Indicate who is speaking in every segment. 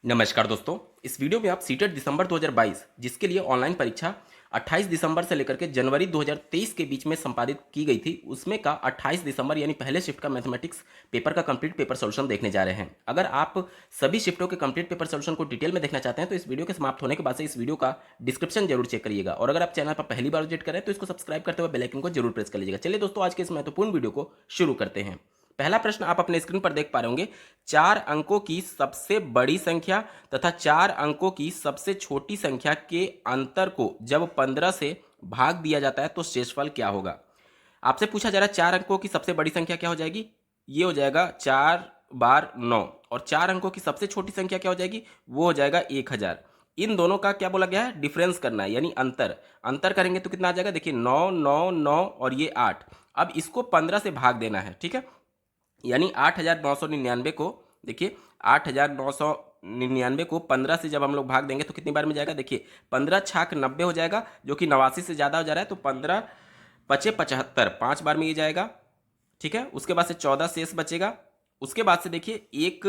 Speaker 1: नमस्कार दोस्तों। इस वीडियो में आप सीटेट दिसंबर 2022 जिसके लिए ऑनलाइन परीक्षा 28 दिसंबर से लेकर के जनवरी 2023 के बीच में संपादित की गई थी, उसमें का 28 दिसंबर यानी पहले शिफ्ट का मैथमेटिक्स पेपर का कंप्लीट पेपर सॉल्यूशन देखने जा रहे हैं। अगर आप सभी शिफ्टों के कंप्लीट पेपर सॉल्यूशन को डिटेल में देखना चाहते हैं तो इस वीडियो के समाप्त होने के बाद से इस वीडियो का डिस्क्रिप्शन जरूर चेक करिएगा, और अगर आप चैनल पर पहली बार विजिट करें तो इसको सब्सक्राइब करते हुए बेल आइकन को जरूर प्रेस कर लीजिएगा। चलिए दोस्तों, आज के इस महत्वपूर्ण वीडियो को शुरू करते हैं। पहला प्रश्न आप अपने स्क्रीन पर देख पा रहे होंगे। 4 अंकों की सबसे बड़ी संख्या तथा 4 अंकों की सबसे छोटी संख्या के अंतर को जब 15 से भाग दिया जाता है तो शेषफल क्या होगा। आपसे पूछा जा रहा है 4 अंकों की सबसे बड़ी संख्या क्या हो जाएगी। ये हो जाएगा 4 बार 9, और 4 अंकों की सबसे छोटी संख्या क्या हो जाएगी, वो हो जाएगा 1000। इन दोनों का क्या बोला गया है, डिफरेंस करना है, यानी अंतर। अंतर करेंगे तो कितना आ जाएगा, देखिए 9 9 9 और ये 8। अब इसको 15 से भाग देना है, ठीक है। यानी 8999 को, देखिए 8999 को 15 से जब हम लोग भाग देंगे तो कितनी बार में जाएगा, देखिए 15 छाक 90 हो जाएगा, जो कि 89 से ज़्यादा हो जा रहा है, तो 15 पचे 75, 5 बार में ये जाएगा, ठीक है। उसके बाद से 14 शेष बचेगा। उसके बाद से देखिए एक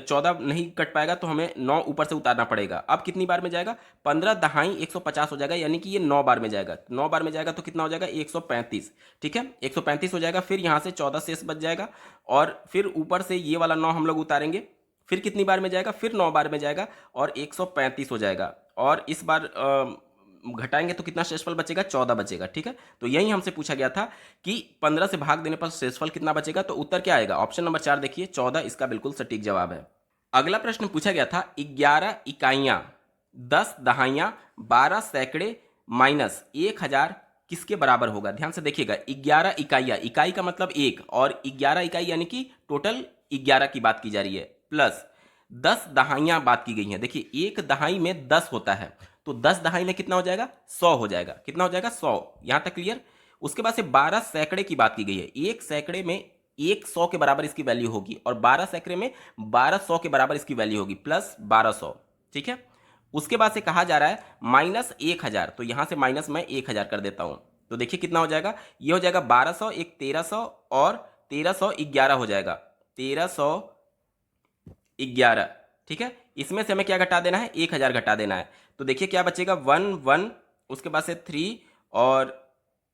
Speaker 1: 14 नहीं कट पाएगा तो हमें 9 ऊपर से उतारना पड़ेगा। अब कितनी बार में जाएगा, 15 दहाई 150 हो जाएगा, यानी कि ये 9 बार में जाएगा। 9 बार में जाएगा तो कितना हो जाएगा, 135, ठीक है। 135 हो जाएगा, फिर यहाँ से 14 शेष बच जाएगा, और फिर ऊपर से ये वाला 9 हम लोग उतारेंगे। फिर कितनी बार में जाएगा, फिर 9 बार में जाएगा और 135 हो जाएगा, और इस बार घटाएंगे तो कितना शेषफल बचेगा, 14 बचेगा, ठीक है। तो यही हमसे पूछा गया था कि 15 से भाग देने पर शेषफल कितना बचेगा, तो उत्तर क्या आएगा, ऑप्शन नंबर 4 देखिए 14 इसका बिल्कुल सटीक जवाब है। अगला प्रश्न पूछा गया था 11 इकाइयां 10 दहाइयां 12 सैकड़े माइनस 1000 किसके बराबर होगा। ध्यान से देखिएगा, 11 इकाइयां, इकाई का मतलब एक, और 11 इकाई यानी कि टोटल 11 की बात की जा रही है, प्लस 10 दहाइयां बात की गई हैं। देखिए एक दहाई में 10 होता है, तो 10 दहाई में कितना हो जाएगा, 100 हो जाएगा। कितना हो जाएगा, 100। यहां तक क्लियर। उसके बाद से 12 सैकड़े की बात की गई है। एक सैकड़े में 100 के बराबर इसकी वैल्यू होगी, और 12 सैकड़े में 1200 के बराबर इसकी वैल्यू होगी, प्लस 1200, ठीक है। उसके बाद से कहा जा रहा है माइनस 1000, तो यहां से माइनस मैं 1000 कर देता हूं, तो देखिए कितना हो जाएगा, ये हो जाएगा 1200, एक 1300 और 1311 हो जाएगा, 1311, ठीक है। इसमें से हमें क्या घटा देना है, 1000 घटा देना है, तो देखिए क्या बचेगा, 1 1, उसके बाद से 3, और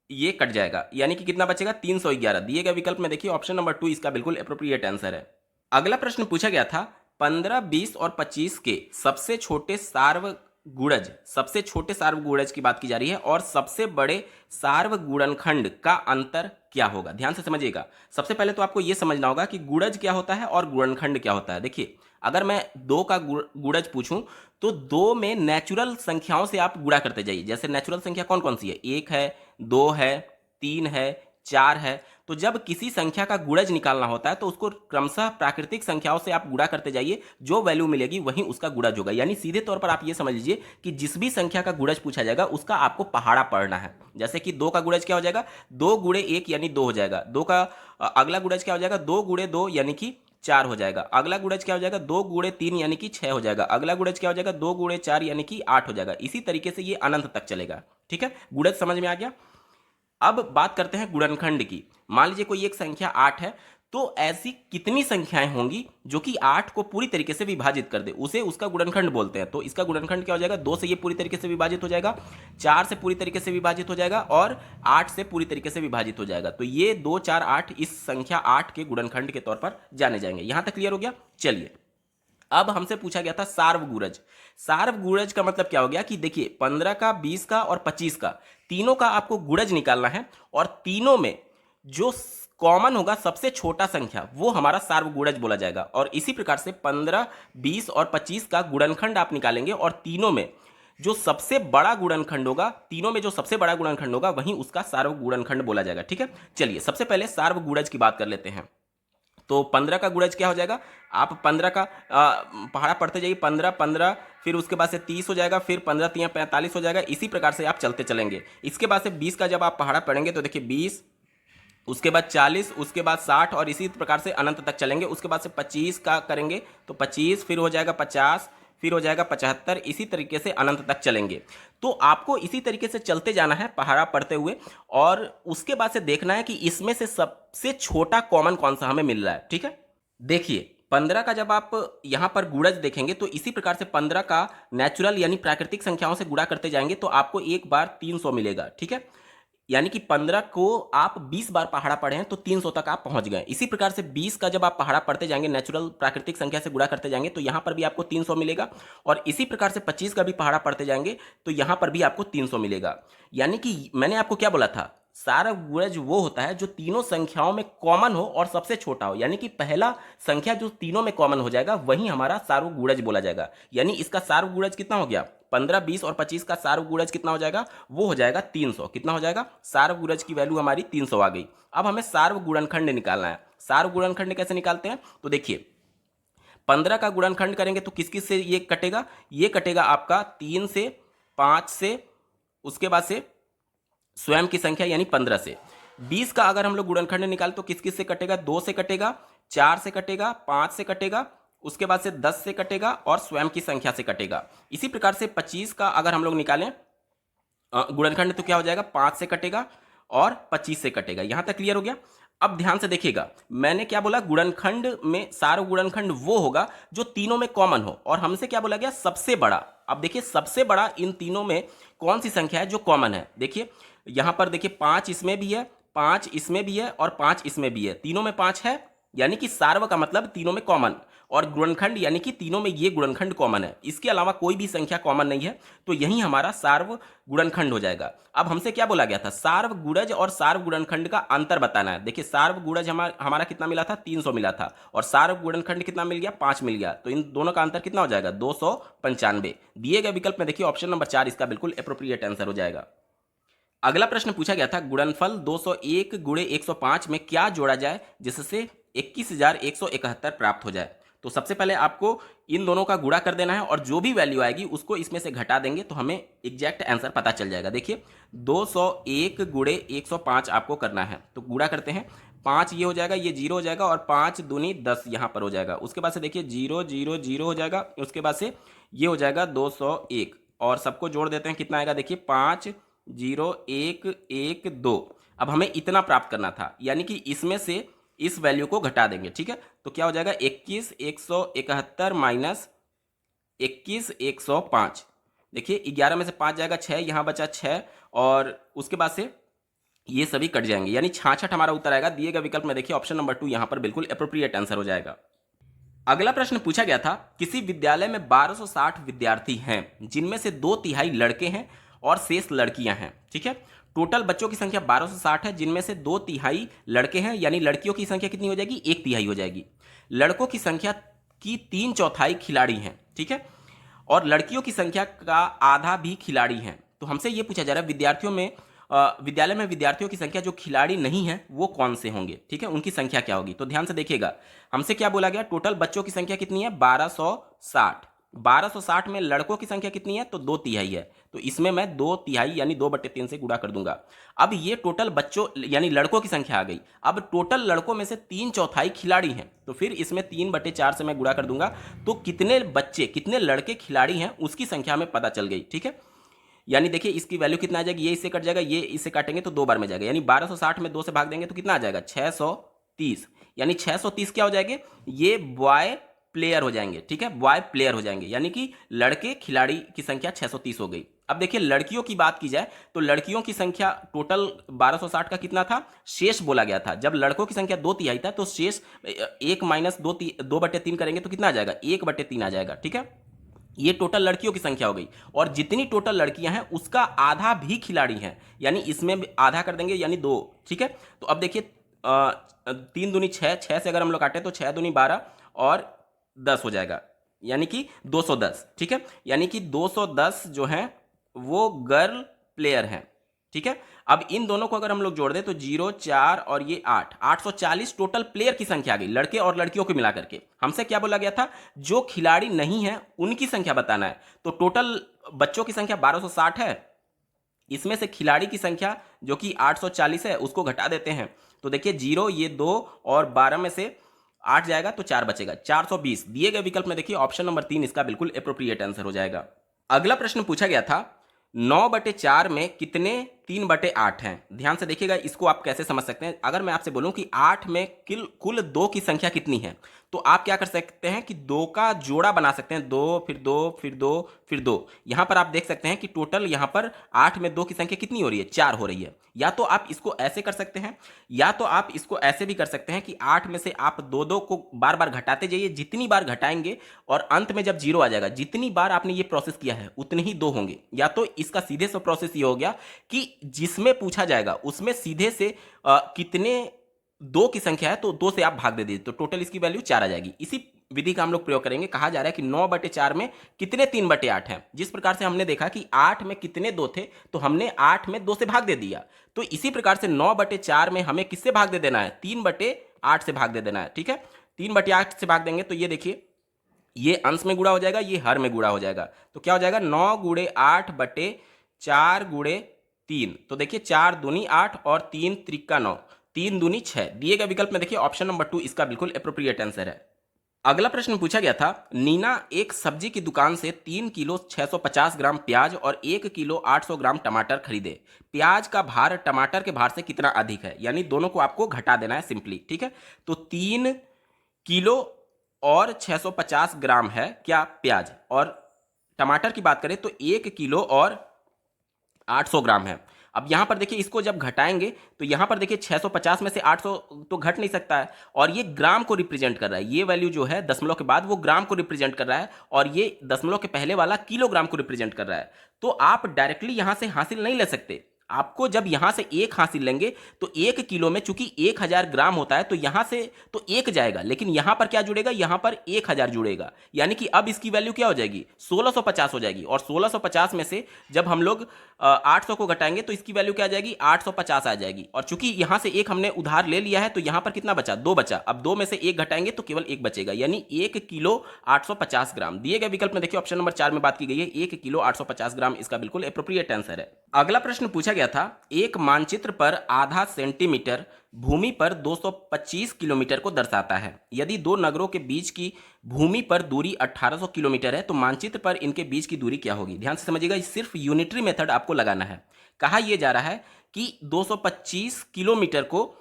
Speaker 1: ये कट जाएगा, यानी कि कितना बचेगा, 311। दिए गए विकल्प में देखिए ऑप्शन नंबर 2 इसका बिल्कुल अप्रोप्रिएट आंसर है। अगला प्रश्न पूछा गया था 15 20 और 25 के सबसे छोटे सार्वगुणज, सबसे छोटे सार्वगुणज की बात की जा रही है, और सबसे बड़े सार्वगुणनखंड का अंतर क्या होगा। ध्यान से समझिएगा। सबसे पहले तो आपको यह समझना होगा कि गुणज क्या होता है और गुणनखंड क्या होता है। देखिए अगर मैं 2 का गुणज पूछूं तो 2 में नेचुरल संख्याओं से आप गुणा करते जाइए। जैसे नेचुरल संख्या कौन कौन सी है, 1 है, 2 है, 3 है, 4 है। तो जब किसी संख्या का गुणज निकालना होता है तो उसको क्रमशः प्राकृतिक संख्याओं से आप गुणा करते जाइए, जो वैल्यू मिलेगी वही उसका गुणज होगा। यानी सीधे तौर पर आप ये समझ लीजिए कि जिस भी संख्या का गुणज पूछा जाएगा उसका आपको पहाड़ा पढ़ना है। जैसे कि 2 का गुणज क्या हो जाएगा, 2 गुणे 1 यानी 2 हो जाएगा। 2 का अगला गुणज क्या हो जाएगा, 2 गुणे 2 यानी कि 4 हो जाएगा। अगला गुणज क्या हो जाएगा, 2 गुणे 3 यानी कि 6 हो जाएगा। अगला गुणज क्या हो जाएगा, 2 गुणे 4 यानी कि 8 हो जाएगा। इसी तरीके से ये अनंत तक चलेगा, ठीक है। गुणज समझ में आ गया। अब बात करते हैं गुणनखंड की। मान लीजिए कोई एक संख्या 8 है, तो ऐसी कितनी संख्याएं होंगी जो कि 8 को पूरी तरीके से विभाजित कर दे, उसे उसका गुणनखंड बोलते हैं। तो इसका गुणनखंड क्या हो जाएगा, 2 से ये पूरी तरीके से विभाजित हो जाएगा, 4 से पूरी तरीके से विभाजित हो जाएगा, और 8 से पूरी तरीके से विभाजित हो जाएगा। तो ये 2 4 8 इस संख्या 8 के गुणनखंड के तौर पर जाने जाएंगे। यहां तक क्लियर हो गया। चलिए अब हमसे पूछा गया था सार्वगुणज। सार्वगुणज का मतलब क्या हो गया कि देखिए 15 का, 20 का और 25 का, तीनों का आपको गुणज निकालना है, और तीनों में जो कॉमन होगा सबसे छोटा संख्या वो हमारा सार्वगुणज बोला जाएगा। और इसी प्रकार से 15 20 और 25 का गुणनखंड आप निकालेंगे, और तीनों में जो सबसे बड़ा गुणनखंड होगा, तीनों में जो सबसे बड़ा गुणनखंड होगा वही उसका सार्वगुणनखंड बोला जाएगा, ठीक है। चलिए सबसे पहले सार्वगुणज की बात कर लेते हैं। तो 15 का गुणज क्या हो जाएगा, आप 15 का पहाड़ा पढ़ते जाइए, 15 15, फिर उसके बाद से 30 हो जाएगा, फिर 15 3 45 हो जाएगा। इसी प्रकार से आप चलते चलेंगे। इसके बाद से 20 का जब आप पहाड़ा पढ़ेंगे तो देखिए 20, उसके बाद 40, उसके बाद 60, और इसी प्रकार से अनंत तक चलेंगे। उसके बाद से 25 का करेंगे तो 25, फिर हो जाएगा 50, फिर हो जाएगा 75, इसी तरीके से अनंत तक चलेंगे। तो आपको इसी तरीके से चलते जाना है पहाड़ा पढ़ते हुए, और उसके बाद से देखना है कि इसमें से सबसे छोटा कॉमन कौन सा हमें मिल रहा है, ठीक है। देखिए 15 का जब आप यहाँ पर गुणज देखेंगे तो इसी प्रकार से 15 का नेचुरल यानी प्राकृतिक संख्याओं से गुणा करते जाएंगे तो आपको एक बार 300 मिलेगा, ठीक है। यानी कि 15 को आप 20 बार पहाड़ा पढ़े हैं तो 300 तक आप पहुंच गए। इसी प्रकार से 20 का जब आप पहाड़ा पढ़ते जाएंगे नेचुरल प्राकृतिक संख्या से गुणा करते जाएंगे तो यहाँ पर भी आपको 300 मिलेगा, और इसी प्रकार से 25 का भी पहाड़ा पढ़ते जाएंगे तो यहाँ पर भी आपको 300 मिलेगा। यानी कि मैंने आपको क्या बोला था, सार्वगुणज वो होता है जो तीनों संख्याओं में कॉमन हो और सबसे छोटा हो। यानी कि पहला संख्या जो तीनों में कॉमन हो जाएगा वही हमारा सार्वगुणज बोला जाएगा। यानी इसका सार्वगुणज कितना हो गया, 15, 20 और 25 का सार्वगुणज कितना हो जाएगा, वो हो जाएगा 300। कितना हो जाएगा, सार्वगुणज की वैल्यू हमारी 300 आ गई। अब हमें सार्वगुणनखंड निकालना है। सार्वगुणनखंड कैसे निकालते हैं, तो देखिए 15 का गुणनखंड करेंगे तो किस किस से ये कटेगा, ये कटेगा आपका 3 से, 5 से, उसके बाद से स्वयं की संख्या यानी 15 से। 20 का अगर हम लोग गुणनखंड निकाल तो किस किस से कटेगा, 2 से कटेगा, 4 से कटेगा, 5 से कटेगा, उसके बाद से 10 से कटेगा और स्वयं की संख्या से कटेगा। इसी प्रकार से 25 का अगर हम लोग निकालें गुणनखंड तो क्या हो जाएगा, 5 से कटेगा और 25 से कटेगा। यहां तक क्लियर हो गया। अब ध्यान से देखिएगा, मैंने क्या बोला, गुणनखंड में सार्वगुणनखंड वो होगा जो तीनों में कॉमन हो, और हमसे क्या बोला गया, सबसे बड़ा। अब देखिए सबसे बड़ा इन तीनों में कौन सी संख्या है जो कॉमन है। देखिए यहां पर देखिए 5 इसमें भी है, 5 इसमें भी है और 5 इसमें भी है, तीनों में 5 है। यानी कि सार्व का मतलब तीनों में कॉमन, और गुणनखंड यानी कि तीनों में ये गुणनखंड कॉमन है, इसके अलावा कोई भी संख्या कॉमन नहीं है, तो यही हमारा सार्व गुणनखंड हो जाएगा। अब हमसे क्या बोला गया था, सार्व गुणज और सार्व गुणनखंड का अंतर बताना है। देखिए सार्व गुणज हमारा कितना मिला था, 300 मिला था, और सार्व गुणनखंड कितना मिल गया, 5 मिल गया। तो इन दोनों का अंतर कितना हो जाएगा, 295। दिए गए विकल्प में देखिए ऑप्शन नंबर 4 इसका बिल्कुल एप्रोप्रिएट आंसर हो जाएगा। अगला प्रश्न पूछा गया था, गुणनफल 201 गुणे 105 में क्या जोड़ा जाए जिससे 21,171 प्राप्त हो जाए। तो सबसे पहले आपको इन दोनों का गुणा कर देना है, और जो भी वैल्यू आएगी उसको इसमें से घटा देंगे तो हमें एग्जैक्ट आंसर पता चल जाएगा। देखिए 201 गुणे 105 आपको करना है, तो गुणा करते हैं। 5 ये हो जाएगा, ये 0 हो जाएगा, और 5 दूनी 10 यहाँ पर हो जाएगा। उसके बाद से देखिए 0 0 0 हो जाएगा, उसके बाद से ये हो जाएगा 201, और सबको जोड़ देते हैं, कितना आएगा देखिए 5 0 1 1 2। अब हमें इतना प्राप्त करना था, यानी कि इसमें से इस वैल्यू को घटा देंगे, ठीक है। तो क्या हो जाएगा, 21,171 माइनस 21,105। देखिए 11 में से 5 जाएगा 6, यहाँ बचा 6, और उसके बाद से ये सभी कट जाएंगे, यानी 66 हमारा उत्तर आएगा। दिए गए विकल्प में देखिए ऑप्शन नंबर 2 यहाँ पर बिल्कुल एप्रोप्रिएट आंसर हो जाएगा। अगला प्रश्न पूछा गया था, किसी विद्यालय में 1260 विद्यार्थी हैं जिनमें से 2/3 लड़के हैं और शेष लड़कियां हैं, ठीक है। टोटल बच्चों की संख्या 1260 है, जिनमें से 2/3 लड़के हैं, यानी लड़कियों की संख्या कितनी हो जाएगी, 1/3 हो जाएगी। लड़कों की संख्या की 3/4 खिलाड़ी हैं, ठीक है, और लड़कियों की संख्या का आधा भी खिलाड़ी हैं। तो हमसे ये पूछा जा रहा है विद्यालय में विद्यार्थियों की संख्या जो खिलाड़ी नहीं है वो कौन से होंगे, ठीक है, उनकी संख्या क्या होगी। तो ध्यान से देखिएगा, हमसे क्या बोला गया, टोटल बच्चों की संख्या कितनी है, 1260। 1260 में लड़कों की संख्या कितनी है, तो 2/3 है, तो इसमें मैं 2/3 यानी 2/3 से गुणा कर दूंगा। अब ये टोटल बच्चों यानी लड़कों की संख्या आ गई। अब टोटल लड़कों में से 3/4 खिलाड़ी हैं, तो फिर इसमें 3/4 से मैं गुणा कर दूंगा, तो कितने बच्चे कितने लड़के खिलाड़ी हैं उसकी संख्या हमें पता चल गई, ठीक है। यानी देखिए इसकी वैल्यू कितना आ जाएगी, ये इससे कट जाएगा, ये इससे काटेंगे तो 2 बार में जाएगा, यानी 1260 में 2 से भाग देंगे तो कितना आ जाएगा, 630। यानी 630 क्या हो जाएंगे, ये बॉय प्लेयर हो जाएंगे, ठीक है, बॉय प्लेयर हो जाएंगे, यानी कि लड़के खिलाड़ी की संख्या 630 हो गई। अब देखिए लड़कियों की बात की जाए तो लड़कियों की संख्या टोटल 1260 का कितना था, शेष बोला गया था। जब लड़कों की संख्या 2/3 था तो शेष 1 माइनस 2/3 करेंगे तो कितना आ जाएगा, 1/3 आ जाएगा, ठीक है। ये टोटल लड़कियों की संख्या हो गई, और जितनी टोटल लड़कियां हैं उसका आधा भी खिलाड़ी हैं, यानी इसमें आधा कर देंगे यानी 2, ठीक है। तो अब देखिए 3 दूनी 6, 6 से अगर हम लोग काटे तो 6 दूनी 12 और 10 हो जाएगा, यानी कि 210, ठीक है। यानी कि 210 जो है वो गर्ल प्लेयर हैं, ठीक है। अब इन दोनों को अगर हम लोग जोड़ दें तो 0 4 और ये 8, 840 टोटल प्लेयर की संख्या आ गई, लड़के और लड़कियों को मिला करके। हमसे क्या बोला गया था, जो खिलाड़ी नहीं है उनकी संख्या बताना है। तो टोटल बच्चों की संख्या 1260 है, इसमें से खिलाड़ी की संख्या जो कि 840 है उसको घटा देते हैं, तो देखिए 0 ये 2 और 12 में से 8 जाएगा तो 4 बचेगा, 420। दिए गए विकल्प में देखिए ऑप्शन नंबर 3 इसका बिल्कुल एप्रोप्रिएट आंसर हो जाएगा। अगला प्रश्न पूछा गया था, 9/4 में 3/8 है। ध्यान से देखिएगा, इसको आप कैसे समझ सकते हैं। अगर मैं आपसे बोलूं कि 8 में कुल 2 की संख्या कितनी है, तो आप क्या कर सकते हैं कि 2 का जोड़ा बना सकते हैं, 2 फिर 2 फिर 2 फिर 2। यहां पर आप देख सकते हैं कि टोटल यहां पर 8 में 2 की संख्या कितनी हो रही है, 4 हो रही है। या तो आप इसको ऐसे कर सकते हैं, या तो आप इसको ऐसे भी कर सकते हैं कि 8 में से आप 2 को बार बार घटाते जाइए, जितनी बार घटाएंगे और अंत में जब 0 आ जाएगा, जितनी बार आपने ये प्रोसेस किया है उतने ही 2 होंगे। या तो इसका सीधे से प्रोसेस ये हो गया कि जिसमें पूछा जाएगा उसमें सीधे से कितने 2 की संख्या है तो 2 से आप भाग दे दीजिए, तो टोटल इसकी वैल्यू 4 आ जाएगी। इसी विधि का हम लोग प्रयोग करेंगे। कहा जा रहा है कि 9/4 में कितने 3/8 हैं। जिस प्रकार से हमने देखा कि 8 में कितने 2 थे, तो हमने 8 में 2 से भाग दे दिया, तो इसी प्रकार से 9/4 में हमें किससे भाग दे देना है, 3/8 से भाग दे देना है। ठीक है, 3/8 से भाग देंगे तो ये देखिए, ये अंश में गुणा हो जाएगा, ये हर में गुणा हो जाएगा, तो क्या हो जाएगा 9 × 8/4 × 3। तो देखिए 4 दूनी 8 और 3 त्रिका 9, 3 दूनी 6। दिए गए विकल्प में देखिए ऑप्शन नंबर 2 इसका बिल्कुल एप्रोप्रिएट आंसर है। अगला प्रश्न पूछा गया था, नीना एक सब्जी की दुकान से 3 किलो 650 ग्राम प्याज और 1 किलो 800 ग्राम टमाटर खरीदे। प्याज का भार टमाटर के भार से कितना अधिक है, यानी दोनों को आपको घटा देना है सिंपली। ठीक है, तो 3 किलो और 650 ग्राम है क्या प्याज, और टमाटर की बात करें तो 1 किलो और 800 ग्राम है। अब यहां पर देखिए, इसको जब घटाएंगे तो यहां पर देखिए 650 में से 800 तो घट नहीं सकता है, और ये ग्राम को रिप्रेजेंट कर रहा है। ये वैल्यू जो है दशमलव के बाद वो ग्राम को रिप्रेजेंट कर रहा है, और ये दशमलव के पहले वाला किलोग्राम को रिप्रेजेंट कर रहा है। तो आप डायरेक्टली यहां से हासिल नहीं ले सकते। आपको जब यहां से 1 हासिल लेंगे तो 1 किलो में चूंकि 1000 ग्राम होता है, तो यहां से तो 1 जाएगा, लेकिन यहां पर क्या जुड़ेगा, यहां पर 1000 जुड़ेगा, यानी कि अब इसकी वैल्यू क्या हो जाएगी, 1650 हो जाएगी। और 1650 में से जब हम लोग 800 को घटाएंगे तो इसकी वैल्यू क्या आ जाएगी, 850 आ जाएगी। और चूंकि यहां से 1 हमने उधार ले लिया है, तो यहां पर कितना बचा, 2 बचा। अब 2 में से 1 घटाएंगे तो केवल 1 बचेगा, यानी 1 किलो 850 ग्राम। दिए गए विकल्प में देखिए ऑप्शन नंबर 4 में बात की गई है, 1 किलो 850 ग्राम इसका बिल्कुल एप्रोप्रिएट आंसर है। अगला प्रश्न पूछा गया था, एक मानचित्र पर आधा सेंटीमीटर भूमि पर 225 किलोमीटर को दर्शाता है। यदि दो नगरों के बीच की भूमि पर दूरी 1800 किलोमीटर है, तो मानचित्र पर इनके बीच की दूरी क्या होगी। ध्यान से समझिएगा, सिर्फ यूनिटरी मेथड आपको लगाना है। कहा यह जा रहा है कि 225 किलोमीटर को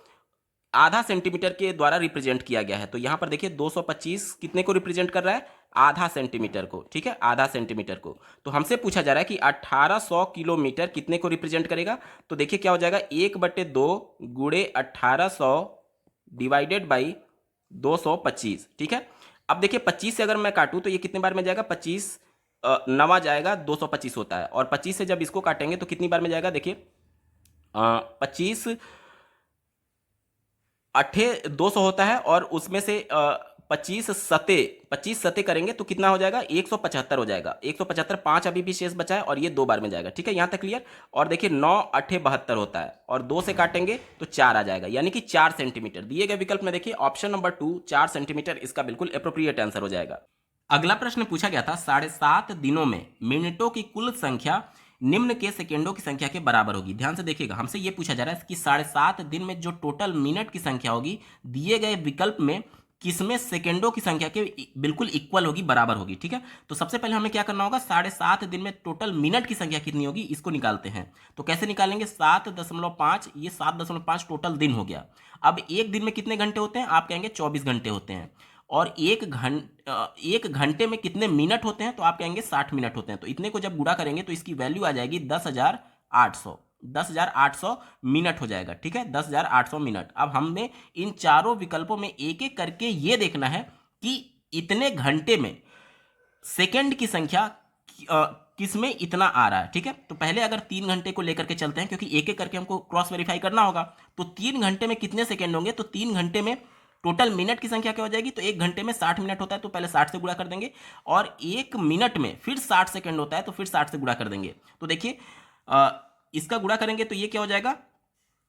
Speaker 1: आधा सेंटीमीटर के द्वारा रिप्रेजेंट किया गया है। तो यहां पर देखिए 225 कितने को रिप्रेजेंट कर रहा है, आधा सेंटीमीटर को। ठीक है, आधा सेंटीमीटर को। तो हमसे पूछा जा रहा है कि 1800 किलोमीटर कितने को रिप्रेजेंट करेगा। तो देखिए क्या हो जाएगा, 1/2 गुणे 1800 डिवाइडेड बाई 225। ठीक है, अब देखिए 25 से अगर मैं काटूं तो ये कितने बार में जाएगा, 25 नवा जाएगा, 225 होता है। और 25 से जब इसको काटेंगे तो कितनी बार में जाएगा, देखिए 25 200 होता है, और उसमें से 25 सते करेंगे तो कितना हो जाएगा, 175 हो जाएगा। 175, 5 अभी भी शेष बचा है, और ये 2 बार में जाएगा। ठीक है, यहां तक क्लियर। और देखिए 9 8 72 होता है, और 2 से काटेंगे तो 4 आ जाएगा, यानी कि 4 सेंटीमीटर। दिए गए विकल्प में देखिए ऑप्शन नंबर 2 4 सेंटीमीटर इसका बिल्कुल एप्रोप्रिएट आंसर हो जाएगा। अगला प्रश्न पूछा गया था, 7.5 दिनों में मिनटों की कुल संख्या निम्न के सेकेंडों की संख्या के बराबर होगी। ध्यान से देखिएगा, हमसे यह पूछा जा रहा है कि 7.5 दिन में जो टोटल मिनट की संख्या होगी, दिए गए विकल्प में किसमें सेकेंडों की संख्या के बिल्कुल इक्वल होगी, बराबर होगी। ठीक है, तो सबसे पहले हमें क्या करना होगा, 7.5 दिन में टोटल मिनट की संख्या कितनी होगी इसको निकालते हैं। तो कैसे निकालेंगे, 7.5, ये 7.5 टोटल दिन हो गया। अब एक दिन में कितने घंटे होते हैं, आप कहेंगे 24 घंटे होते हैं। और एक घंटे में कितने मिनट होते हैं, तो आप कहेंगे 60 मिनट होते हैं। तो इतने को जब गुणा करेंगे तो इसकी वैल्यू आ जाएगी 10,800 मिनट हो जाएगा। ठीक है, 10,800 मिनट। अब हमने इन चारों विकल्पों में एक एक करके ये देखना है कि इतने घंटे में सेकंड की संख्या किसमें इतना आ रहा है। ठीक है, तो पहले अगर 3 घंटे को लेकर के चलते हैं, क्योंकि एक एक करके हमको क्रॉस वेरीफाई करना होगा। तो 3 घंटे में कितने सेकेंड होंगे, तो 3 घंटे में टोटल मिनट की संख्या क्या हो जाएगी, तो 1 घंटे में 60 मिनट होता है, तो पहले 60 से गुणा कर देंगे। और 1 मिनट में फिर 60 सेकंड होता है, तो फिर 60 से गुणा कर देंगे। तो देखिए इसका गुणा करेंगे तो ये क्या हो जाएगा,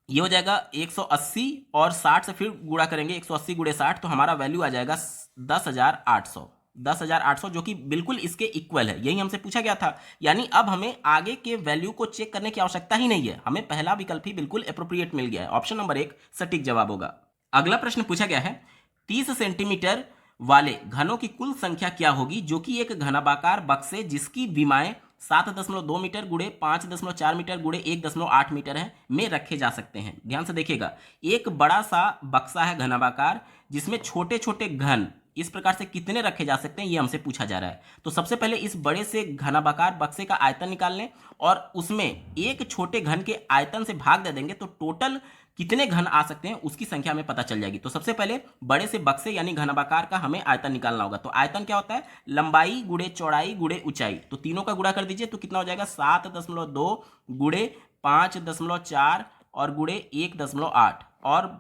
Speaker 1: ये हो जाएगा 180, और 60 से फिर गुणा करेंगे, 180 गुणे 60, तो हमारा वैल्यू आ जाएगा 10,800, जो कि बिल्कुल इसके इक्वल है। यही हमसे पूछा गया था, यानी अब हमें आगे के वैल्यू को चेक करने की आवश्यकता ही नहीं है, हमें पहला विकल्प ही बिल्कुल एप्रोप्रिएट मिल गया है। ऑप्शन नंबर 1 सटीक जवाब होगा। अगला प्रश्न पूछा गया है, 30 सेंटीमीटर वाले घनों की कुल संख्या क्या होगी, जो कि एक घनाभाकार बक्से जिसकी विमाएं 7.2 मीटर गुड़े 5.4 मीटर गुड़े 1.8 मीटर है में रखे जा सकते हैं। ध्यान से देखिएगा, एक बड़ा सा बक्सा है घनाभाकार जिसमें छोटे छोटे घन इस प्रकार से कितने रखे जा सकते हैं ये हमसे पूछा जा रहा है। तो सबसे पहले इस बड़े से घनाभाकार बक्से का आयतन निकाल लें और उसमें एक छोटे घन के आयतन से भाग दे देंगे तो टोटल कितने घन आ सकते हैं उसकी संख्या हमें पता चल जाएगी। तो सबसे पहले बड़े से बक्से यानी घनाभाकार का हमें आयतन निकालना होगा। तो आयतन क्या होता है, लंबाई गुड़े चौड़ाई गुड़े ऊंचाई। तो तीनों का गुणा कर दीजिए तो कितना हो जाएगा 7.2 गुड़े 5.4 और गुड़े 1.8 और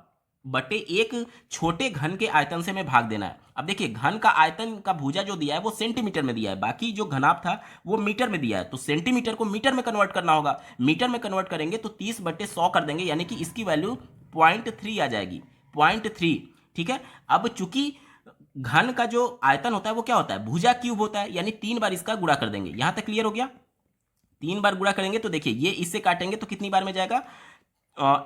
Speaker 1: बटे एक छोटे घन के आयतन से हमें भाग देना है। अब देखिए घन का आयतन का भुजा जो दिया है वो सेंटीमीटर में दिया है, बाकी जो घनाभ था वो मीटर में दिया है। तो सेंटीमीटर को मीटर में कन्वर्ट करना होगा। मीटर में कन्वर्ट करेंगे तो 30/100 कर देंगे, यानी कि इसकी वैल्यू 0.3 आ जाएगी, 0.3। ठीक है, अब चूंकि घन का जो आयतन होता है वो क्या होता है, भुजा क्यूब होता है, यानी 3 बार इसका गुणा कर देंगे। यहां तक क्लियर हो गया। 3 बार गुणा करेंगे तो देखिए ये इससे काटेंगे तो कितनी बार में जाएगा,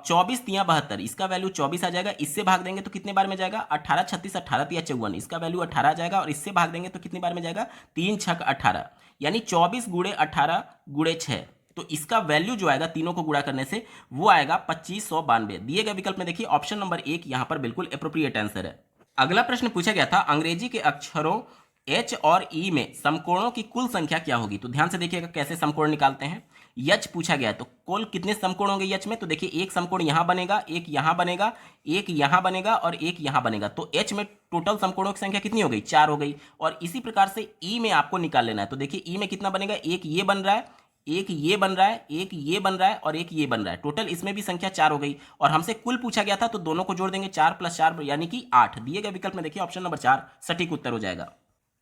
Speaker 1: 24 तिया 72, इसका वैल्यू 24 आ जाएगा। इससे भाग देंगे तो कितने बार में जाएगा, 18 36 18 तिया 54, इसका वैल्यू 18 आ जाएगा। और इससे भाग देंगे तो कितनी बार में जाएगा, 3 छक 18, यानी 24 गुड़े 18 गुड़े 6। तो इसका वैल्यू जो आएगा तीनों को गुणा करने से वो आएगा 2592। दिए गए विकल्प में देखिए ऑप्शन नंबर 1 यहां पर बिल्कुल एप्रोप्रिएट आंसर है। अगला प्रश्न पूछा गया था अंग्रेजी के अक्षरों एच और ई में समकोणों की कुल संख्या क्या होगी। तो ध्यान से देखिएगा कैसे समकोण निकालते हैं। यच पूछा गया है तो कुल कितने समकोण होंगे यच में, तो देखिए एक समकोण यहां बनेगा, एक यहां बनेगा, एक यहां बनेगा और एक यहां बनेगा। तो एच में टोटल समकोणों की संख्या कितनी हो गई, 4 हो गई। और इसी प्रकार से ई में आपको निकाल लेना है। तो देखिए ई में कितना बनेगा, एक ये बन रहा है, एक ये बन रहा है, एक ये बन रहा है और एक ये बन रहा है। टोटल इसमें भी संख्या 4 हो गई। और हमसे कुल पूछा गया था तो दोनों को जोड़ देंगे, 4 + 4 यानी कि 8। दिए गए विकल्प में देखिए ऑप्शन नंबर 4 सटीक उत्तर हो जाएगा।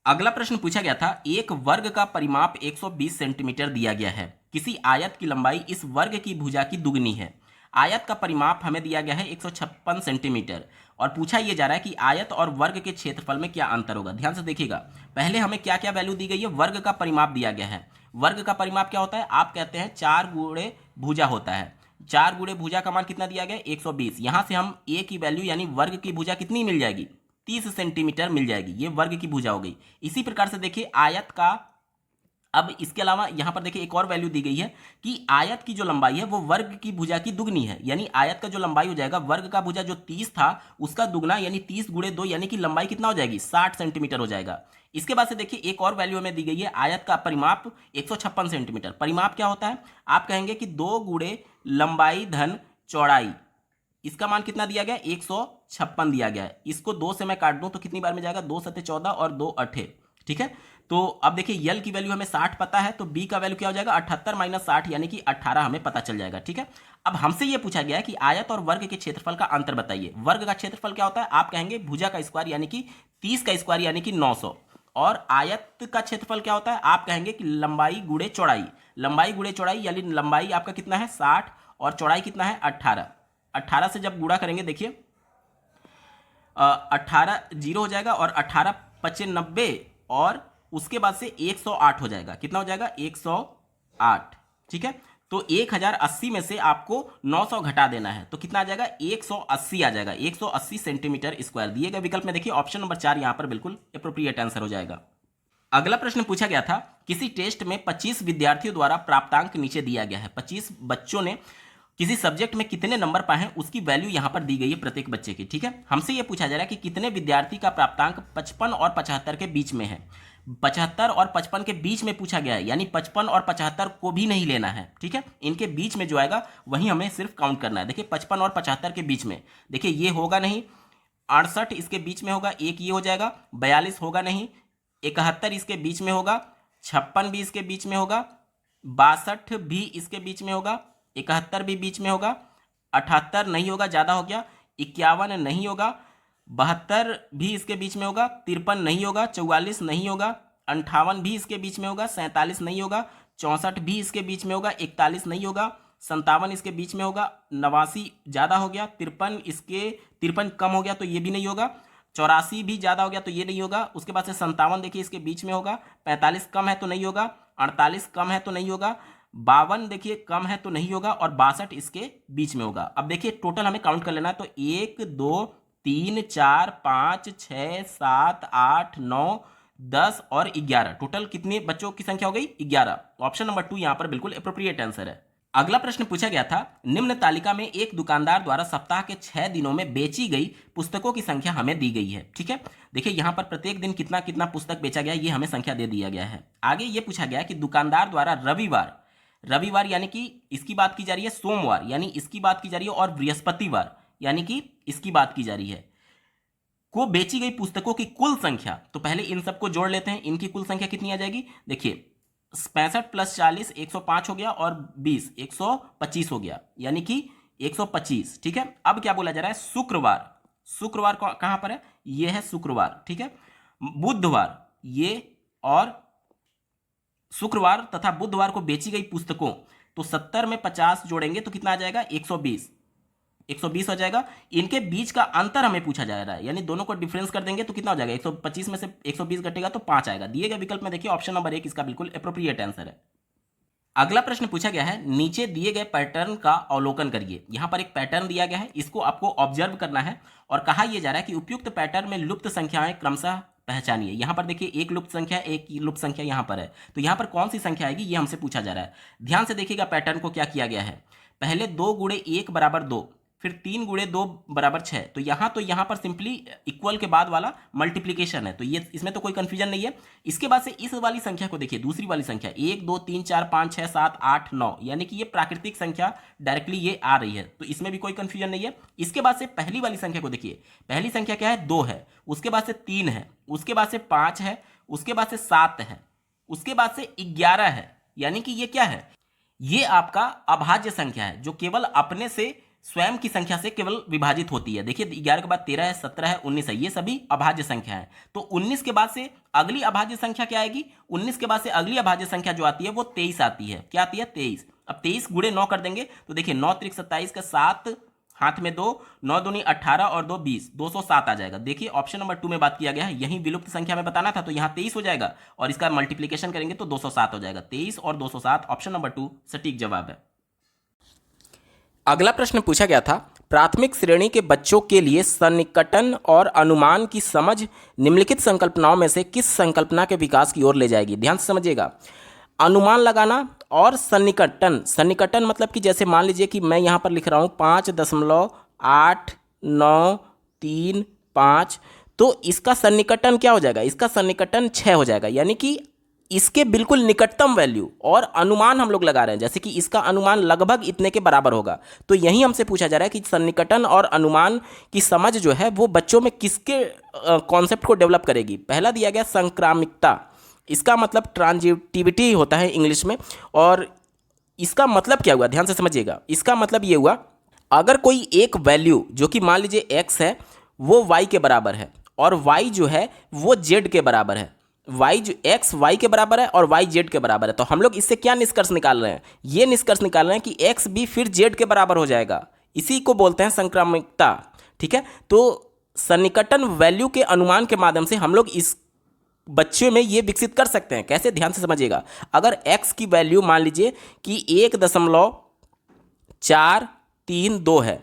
Speaker 1: अगला प्रश्न पूछा गया था एक वर्ग का परिमाप 120 सेंटीमीटर दिया गया है, किसी आयत की लंबाई इस वर्ग की भुजा की दुगनी है। आयत का परिमाप हमें दिया गया है 156 सेंटीमीटर और पूछा यह जा रहा है कि आयत और वर्ग के क्षेत्रफल में क्या अंतर होगा। ध्यान से देखिएगा, पहले हमें क्या क्या वैल्यू दी गई है, वर्ग का परिमाप दिया गया है। वर्ग का परिमाप क्या होता है, आप कहते हैं 4 गुणे भुजा होता है। 4 गुणे भुजा का मान कितना दिया गया, 120। यहां से हम ए की वैल्यू यानी वर्ग की भुजा कितनी मिल जाएगी, 30 सेंटीमीटर मिल जाएगी। ये वर्ग की भुजा हो गई। इसी प्रकार से देखिए आयत का, अब इसके अलावा यहां पर देखिए एक और वैल्यू दी गई है कि आयत की जो लंबाई है वो वर्ग की भुजा की दुगनी है, यानी आयत का जो लंबाई हो जाएगा वर्ग का भुजा जो 30 था उसका दुगना, यानी 30 गुणे 2 यानी कि लंबाई कितना हो जाएगी, 60 सेंटीमीटर हो जाएगा। इसके बाद से देखिए एक और वैल्यू हमें दी गई है, आयत का परिमाप 156 सेंटीमीटर। परिमाप क्या होता है, आप कहेंगे कि 2 गुणे लंबाई धन चौड़ाई, इसका मान कितना दिया गया, 156 दिया गया है। इसको 2 से मैं काट दूं तो कितनी बार में जाएगा, 2 × 7 = 14 और 2 × 8। ठीक है, तो अब देखिए यल की वैल्यू हमें 60 पता है तो बी का वैल्यू क्या हो जाएगा, 78 - 60 यानी कि 18 हमें पता चल जाएगा। ठीक है, अब हमसे यह पूछा गया है कि आयत और वर्ग के क्षेत्रफल का अंतर बताइए। वर्ग का क्षेत्रफल क्या होता है, आप कहेंगे भुजा का स्क्वायर यानी कि 30 का स्क्वायर यानी कि 900। और आयत का क्षेत्रफल क्या होता है, आप कहेंगे कि लंबाई गुणे चौड़ाई, लंबाई गुणे चौड़ाई यानी लंबाई आपका कितना है 60 और चौड़ाई कितना है 18। 18 से जब गुणा करेंगे देखिए 18 0 हो जाएगा और 18 × 90 और उसके बाद से 108 हो जाएगा। कितना हो जाएगा, 108। ठीक है, तो 1080 में से आपको 900 घटा देना है तो कितना आ जाएगा, 180 आ जाएगा, 180 सेंटीमीटर स्क्वायर। दिए गए विकल्प में देखिए ऑप्शन नंबर 4 यहां पर बिल्कुल एप्रोप्रिएट आंसर हो जाएगा। अगला प्रश्न पूछा गया था किसी टेस्ट में 25 विद्यार्थियों द्वारा प्राप्तांक नीचे दिया गया है। 25 बच्चों ने किसी सब्जेक्ट में कितने नंबर पाए हैं उसकी वैल्यू यहां पर दी गई है प्रत्येक बच्चे की। ठीक है, हमसे यह पूछा जा रहा है कि कितने विद्यार्थी का प्राप्तांक 55 और 75 के बीच में है। 75 और 55 के बीच में पूछा गया है, यानी 55 और 75 को भी नहीं लेना है। ठीक है, इनके बीच में जो आएगा वही हमें सिर्फ काउंट करना है। देखिए 55 और 75 के बीच में, देखिए ये होगा नहीं, 68 इसके बीच में होगा, एक ये हो जाएगा, 42 होगा नहीं, 71 इसके बीच में होगा, 56 भी इसके बीच में होगा, 62 भी इसके बीच में होगा, 71 भी बीच में होगा, 78 नहीं होगा, ज़्यादा हो गया, 51 नहीं होगा, 72 भी इसके बीच में होगा, 53 नहीं होगा, 44 नहीं होगा, 58 भी इसके बीच में होगा, 47 नहीं होगा, 64 भी इसके बीच में होगा, 41 नहीं होगा, 57 इसके बीच में होगा, 89 ज़्यादा हो गया, 53 कम हो गया तो ये भी नहीं होगा, 84 भी ज़्यादा हो गया तो ये नहीं होगा। उसके बाद से 57 देखिए इसके बीच में होगा, 45 कम है तो नहीं होगा, 48 कम है तो नहीं होगा, 52 देखिए कम है तो नहीं होगा और 62 इसके बीच में होगा। अब देखिए टोटल हमें काउंट कर लेना है तो 1 2 3 4 5 6 7 8 9 10 और 11, टोटल कितने बच्चों की संख्या हो गई? 11। ऑप्शन नंबर 2 यहां पर बिल्कुल एप्रोप्रिएट आंसर है। अगला प्रश्न पूछा गया था, निम्न तालिका में एक दुकानदार द्वारा सप्ताह के 6 दिनों में बेची गई पुस्तकों की संख्या हमें दी गई है। ठीक है, देखिए यहां पर प्रत्येक दिन कितना कितना पुस्तक बेचा गया ये हमें संख्या दे दिया गया है। आगे ये पूछा गया कि दुकानदार द्वारा रविवार यानी कि इसकी बात की जा रही है, सोमवार यानी इसकी बात की जा रही है, और बृहस्पतिवार यानी कि इसकी बात की जा रही है, को बेची गई पुस्तकों की कुल संख्या। तो पहले इन सबको जोड़ लेते हैं, इनकी कुल संख्या कितनी आ जाएगी? देखिए 65 + 40 105 हो गया, और 20 125 हो गया, यानी कि 125। ठीक है, अब क्या बोला जा रहा है? शुक्रवार कहां पर है? ये है शुक्रवार। ठीक है, बुधवार, ये और शुक्रवार तथा बुधवार को बेची गई पुस्तकों, तो 70 में 50 जोड़ेंगे तो कितना आ जाएगा? 120 हो जाएगा। इनके बीच का अंतर हमें पूछा जा रहा है, यानी दोनों को डिफरेंस कर देंगे तो कितना हो जाएगा? 125 में से 120 घटेगा तो 5 आएगा। दिए गए विकल्प में देखिए ऑप्शन नंबर 1 इसका बिल्कुल एप्रोप्रिएट आंसर है। अगला प्रश्न पूछा गया है, नीचे दिए गए पैटर्न का अवलोकन करिए। यहां पर एक पैटर्न दिया गया है, इसको आपको ऑब्जर्व करना है, और कहा यह जा रहा है कि उपयुक्त पैटर्न में लुप्त संख्याएं क्रमशः पहचानिए। यहां पर देखिए एक लुप्त संख्या, एक लुप्त संख्या यहां पर है, तो यहां पर कौन सी संख्या आएगी ये हमसे पूछा जा रहा है। ध्यान से देखिएगा पैटर्न को क्या किया गया है। पहले 2 × 1 = 2, फिर 3 × 2 = 6। तो यहाँ पर सिंपली इक्वल के बाद वाला मल्टीप्लीकेशन है, तो ये इसमें तो कोई कंफ्यूजन नहीं है। इसके बाद से इस वाली संख्या को देखिए, दूसरी वाली संख्या 1 2 3 4 5 6 7 8 9, यानी कि ये प्राकृतिक संख्या डायरेक्टली ये आ रही है, तो इसमें भी कोई कंफ्यूजन नहीं है। इसके बाद से पहली वाली संख्या को देखिए, पहली संख्या क्या है? 2 है, उसके बाद से 3 है, उसके बाद से 5 है, उसके बाद से 7 है, उसके बाद से 11 है, यानी कि ये क्या है? ये आपका अभाज्य संख्या है, जो केवल अपने से स्वयं की संख्या से केवल विभाजित होती है। देखिए 11 के बाद 13 है, 17 है, 19 है, ये सभी अभाज्य संख्या है। तो 19 के बाद से अगली अभाज्य संख्या क्या आएगी? 19 के बाद से अगली अभाज्य संख्या जो आती है वो 23 आती है। क्या आती है? 23। अब 23 × 9 कर देंगे तो देखिए 9 × 3 = 27 का 7 हाथ में 2, 9 दूनी 18 और 2 20, 207 आ जाएगा। देखिए ऑप्शन नंबर 2 में बात किया गया है, यही विलुप्त संख्या में बताना था, तो यहाँ 23 हो जाएगा, और इसका मल्टीप्लीकेशन करेंगे तो 207 हो जाएगा। 23 और 207, ऑप्शन नंबर 2 सटीक जवाब है। अगला प्रश्न पूछा गया था, प्राथमिक श्रेणी के बच्चों के लिए सन्निकटन और अनुमान की समझ निम्नलिखित संकल्पनाओं में से किस संकल्पना के विकास की ओर ले जाएगी? ध्यान से समझिएगा। अनुमान लगाना और सन्निकटन मतलब कि जैसे मान लीजिए कि मैं यहाँ पर लिख रहा हूँ 5.89355, तो इसका सन्निकटन क्या हो जाएगा? इसका सन्निकटन 6 हो जाएगा, यानी कि इसके बिल्कुल निकटतम वैल्यू, और अनुमान हम लोग लगा रहे हैं जैसे कि इसका अनुमान लगभग इतने के बराबर होगा। तो यही हमसे पूछा जा रहा है कि सन्निकटन और अनुमान की समझ जो है वो बच्चों में किसके कॉन्सेप्ट को डेवलप करेगी? पहला दिया गया संक्रामिकता, इसका मतलब ट्रांजिटिविटी होता है इंग्लिश में, और इसका मतलब क्या हुआ? ध्यान से समझिएगा। इसका मतलब ये हुआ, अगर कोई एक वैल्यू जो कि मान लीजिए x है वो y के बराबर है, और y जो है वो z के बराबर है, x y के बराबर है और y z के बराबर है, तो हम लोग इससे क्या निष्कर्ष निकाल रहे हैं? ये निष्कर्ष निकाल रहे हैं कि x भी फिर z के बराबर हो जाएगा। इसी को बोलते हैं संक्रामिकता। ठीक है, तो सन्निकटन वैल्यू के अनुमान के माध्यम से हम लोग इस बच्चे में ये विकसित कर सकते हैं। कैसे? ध्यान से समझिएगा। अगर x की वैल्यू मान लीजिए कि 1.432 है,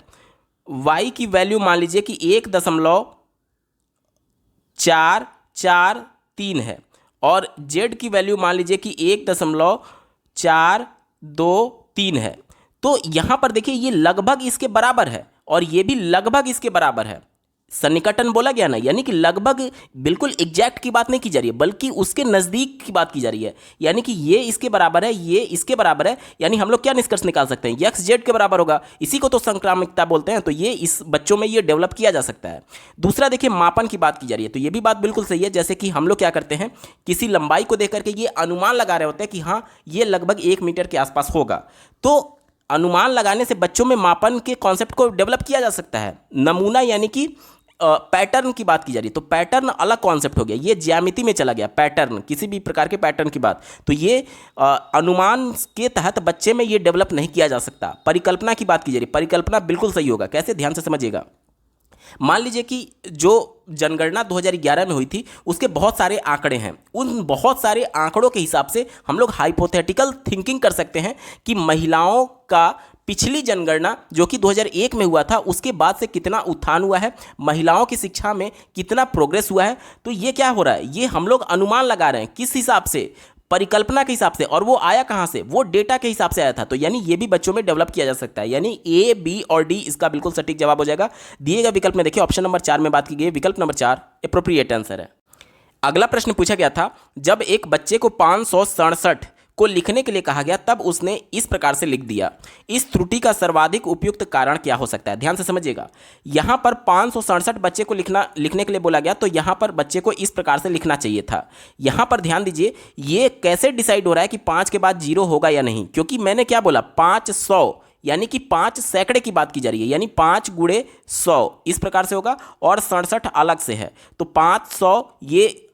Speaker 1: y की वैल्यू मान लीजिए कि 1.443 है, और z की वैल्यू मान लीजिए कि 1.423 है, तो यहाँ पर देखिए ये लगभग इसके बराबर है और ये भी लगभग इसके बराबर है। सन्निकटन बोला गया ना, यानी कि लगभग बिल्कुल एग्जैक्ट की बात नहीं की जा रही है, बल्कि उसके नज़दीक की बात की जा रही है। यानी कि ये इसके बराबर है, ये इसके बराबर है, यानी हम लोग क्या निष्कर्ष निकाल सकते हैं? एक्स जेड के बराबर होगा। इसी को तो संक्रामिकता बोलते हैं। तो ये इस बच्चों में ये डेवलप किया जा सकता है। दूसरा देखिए, मापन की बात की जा रही है, तो ये भी बात बिल्कुल सही है। जैसे कि हम लोग क्या करते हैं, किसी लंबाई को देख करके ये अनुमान लगा रहे होते हैं कि हाँ ये लगभग 1 मीटर के आसपास होगा। तो अनुमान लगाने से बच्चों में मापन के कॉन्सेप्ट को डेवलप किया जा सकता है। नमूना यानी कि पैटर्न की बात की जा रही है, तो पैटर्न अलग कॉन्सेप्ट हो गया, ये ज्यामिति में चला गया। पैटर्न, किसी भी प्रकार के पैटर्न की बात, तो ये अनुमान के तहत बच्चे में ये डेवलप नहीं किया जा सकता। परिकल्पना की बात की जा रही है, परिकल्पना बिल्कुल सही होगा। कैसे? ध्यान से समझिएगा। मान लीजिए कि जो जनगणना 2011 में हुई थी उसके बहुत सारे आंकड़े हैं, उन बहुत सारे आंकड़ों के हिसाब से हम लोग हाइपोथेटिकल थिंकिंग कर सकते हैं कि महिलाओं का पिछली जनगणना जो कि 2001 में हुआ था उसके बाद से कितना उत्थान हुआ है, महिलाओं की शिक्षा में कितना प्रोग्रेस हुआ है। तो ये क्या हो रहा है, ये हम लोग अनुमान लगा रहे हैं किस हिसाब से, परिकल्पना के हिसाब से, और वो आया कहां से, वो डेटा के हिसाब से आया था। तो यानी ये भी बच्चों में डेवलप किया जा सकता है, यानी ए, बी और डी इसका बिल्कुल सटीक जवाब हो जाएगा। दिए गए विकल्प में देखिए ऑप्शन नंबर 4 में बात की गई, विकल्प नंबर 4 एप्रोप्रिएट आंसर है। अगला प्रश्न पूछा गया था, जब एक बच्चे को 567 को लिखने के लिए कहा गया तब उसने इस प्रकार से लिख दिया, इस त्रुटि का सर्वाधिक उपयुक्त कारण क्या हो सकता है। ध्यान से समझिएगा, यहां पर 567 बच्चे को लिखने के लिए बोला गया, तो यहां पर बच्चे को इस प्रकार से लिखना चाहिए था। यहां पर ध्यान दीजिए, ये कैसे डिसाइड हो रहा है कि 5 के बाद 0 होगा या नहीं, क्योंकि मैंने क्या बोला, 500 यानी कि 5 सैकड़े की बात की जा रही है, यानी 5 गुणे 100 इस प्रकार से होगा, और 67 अलग से है। तो 500 ये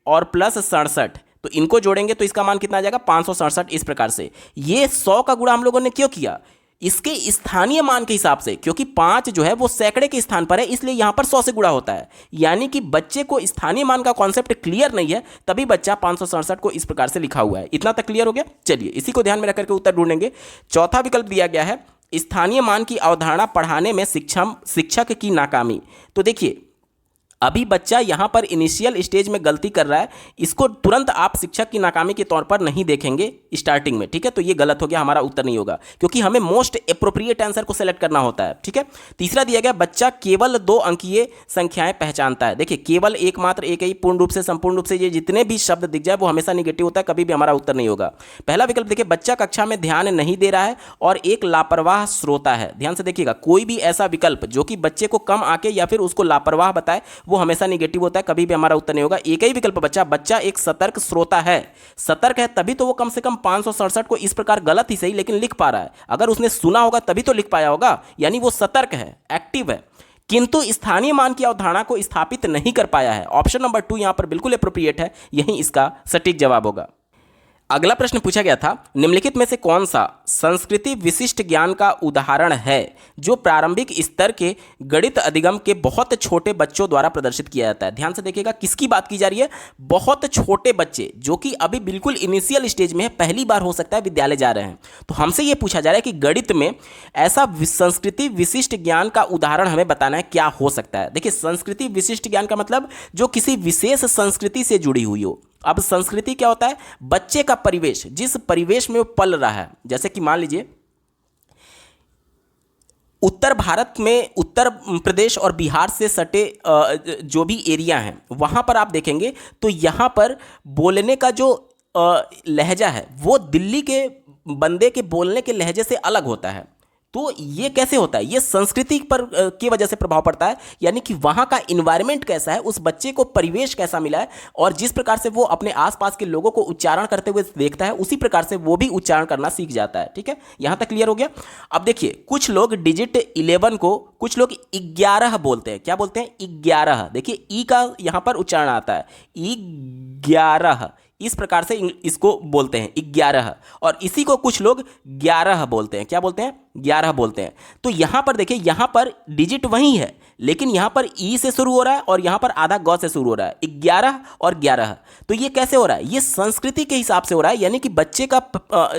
Speaker 1: और प्लस 67, तो इनको जोड़ेंगे तो इसका मान कितना आ जाएगा, 567 इस प्रकार से। ये 100 का गुणा हम लोगों ने क्यों किया, इसके स्थानीय मान के हिसाब से, क्योंकि 5 जो है वो सैकड़े के स्थान पर है, इसलिए यहां पर 100 से गुणा होता है। यानी कि बच्चे को स्थानीय मान का कॉन्सेप्ट क्लियर नहीं है, तभी बच्चा 567 को इस प्रकार से लिखा हुआ है। इतना तक क्लियर हो गया। चलिए इसी को ध्यान में रखकर के उत्तर ढूंढेंगे। चौथा विकल्प दिया गया है, स्थानीय मान की अवधारणा पढ़ाने में शिक्षक की नाकामी। तो देखिए, अभी बच्चा यहाँ पर इनिशियल स्टेज में गलती कर रहा है, इसको तुरंत आप शिक्षक की नाकामी के तौर पर नहीं देखेंगे स्टार्टिंग में, ठीक है। तो ये गलत हो गया, हमारा उत्तर नहीं होगा, क्योंकि हमें मोस्ट एप्रोप्रिएट आंसर को सेलेक्ट करना होता है, ठीक है। तीसरा दिया गया, बच्चा केवल 2 अंकीय संख्याएं पहचानता है। देखिए, केवल एकमात्र एक ही, पूर्ण रूप से, संपूर्ण रूप से, ये जितने भी शब्द दिख जाए वो हमेशा निगेटिव होता है, कभी भी हमारा उत्तर नहीं होगा। पहला विकल्प देखिए, बच्चा कक्षा में ध्यान नहीं दे रहा है और एक लापरवाह श्रोता है। ध्यान से देखिएगा, कोई भी ऐसा विकल्प जो कि बच्चे को कम आके या फिर उसको लापरवाह बताए वो हमेशा निगेटिव होता है, कभी भी हमारा उत्तर नहीं होगा। एक ही विकल्प बच्चा एक सतर्क श्रोता है, सतर्क है तभी तो वो कम से कम 567 को इस प्रकार गलत ही सही लेकिन लिख पा रहा है। अगर उसने सुना होगा तभी तो लिख पाया होगा, यानी वो सतर्क है, एक्टिव है, किंतु स्थानीय मान की अवधारणा को स्थापित नहीं कर पाया है। ऑप्शन नंबर 2 यहां पर बिल्कुल एप्रोप्रिएट है, यही इसका सटीक जवाब होगा। अगला प्रश्न पूछा गया था, निम्नलिखित में से कौन सा संस्कृति विशिष्ट ज्ञान का उदाहरण है जो प्रारंभिक स्तर के गणित अधिगम के बहुत छोटे बच्चों द्वारा प्रदर्शित किया जाता है। ध्यान से देखिएगा, किसकी बात की जा रही है, बहुत छोटे बच्चे जो कि अभी बिल्कुल इनिशियल स्टेज में है, पहली बार हो सकता है विद्यालय जा रहे हैं। तो हमसे यह पूछा जा रहा है कि गणित में ऐसा संस्कृति विशिष्ट ज्ञान का उदाहरण हमें बताना है, क्या हो सकता है। देखिए, संस्कृति विशिष्ट ज्ञान का मतलब जो किसी विशेष संस्कृति से जुड़ी हुई हो। अब संस्कृति क्या होता है, बच्चे का परिवेश, जिस परिवेश में वो पल रहा है। जैसे कि मान लीजिए उत्तर भारत में उत्तर प्रदेश और बिहार से सटे जो भी एरिया हैं वहाँ पर आप देखेंगे तो यहाँ पर बोलने का जो लहजा है वो दिल्ली के बंदे के बोलने के लहजे से अलग होता है। तो ये कैसे होता है, ये संस्कृति पर की वजह से प्रभाव पड़ता है, यानी कि वहाँ का इन्वायरमेंट कैसा है, उस बच्चे को परिवेश कैसा मिला है और जिस प्रकार से वो अपने आसपास के लोगों को उच्चारण करते हुए देखता है उसी प्रकार से वो भी उच्चारण करना सीख जाता है। ठीक है, यहाँ तक क्लियर हो गया। अब देखिए, कुछ लोग डिजिट 11 को कुछ लोग 11 बोलते हैं। क्या बोलते हैं, 11। देखिए, ई का यहाँ पर उच्चारण आता है, 11 इस प्रकार से इसको बोलते हैं 11, और इसी को कुछ लोग 11 बोलते हैं। क्या बोलते हैं, 11 बोलते हैं। तो यहां पर देखिए, यहां पर डिजिट वही है लेकिन यहां पर ई से शुरू हो रहा है और यहां पर आधा ग से शुरू हो रहा है, 11 और 11। तो ये कैसे हो रहा है, ये संस्कृति के हिसाब से हो रहा है, यानी कि बच्चे का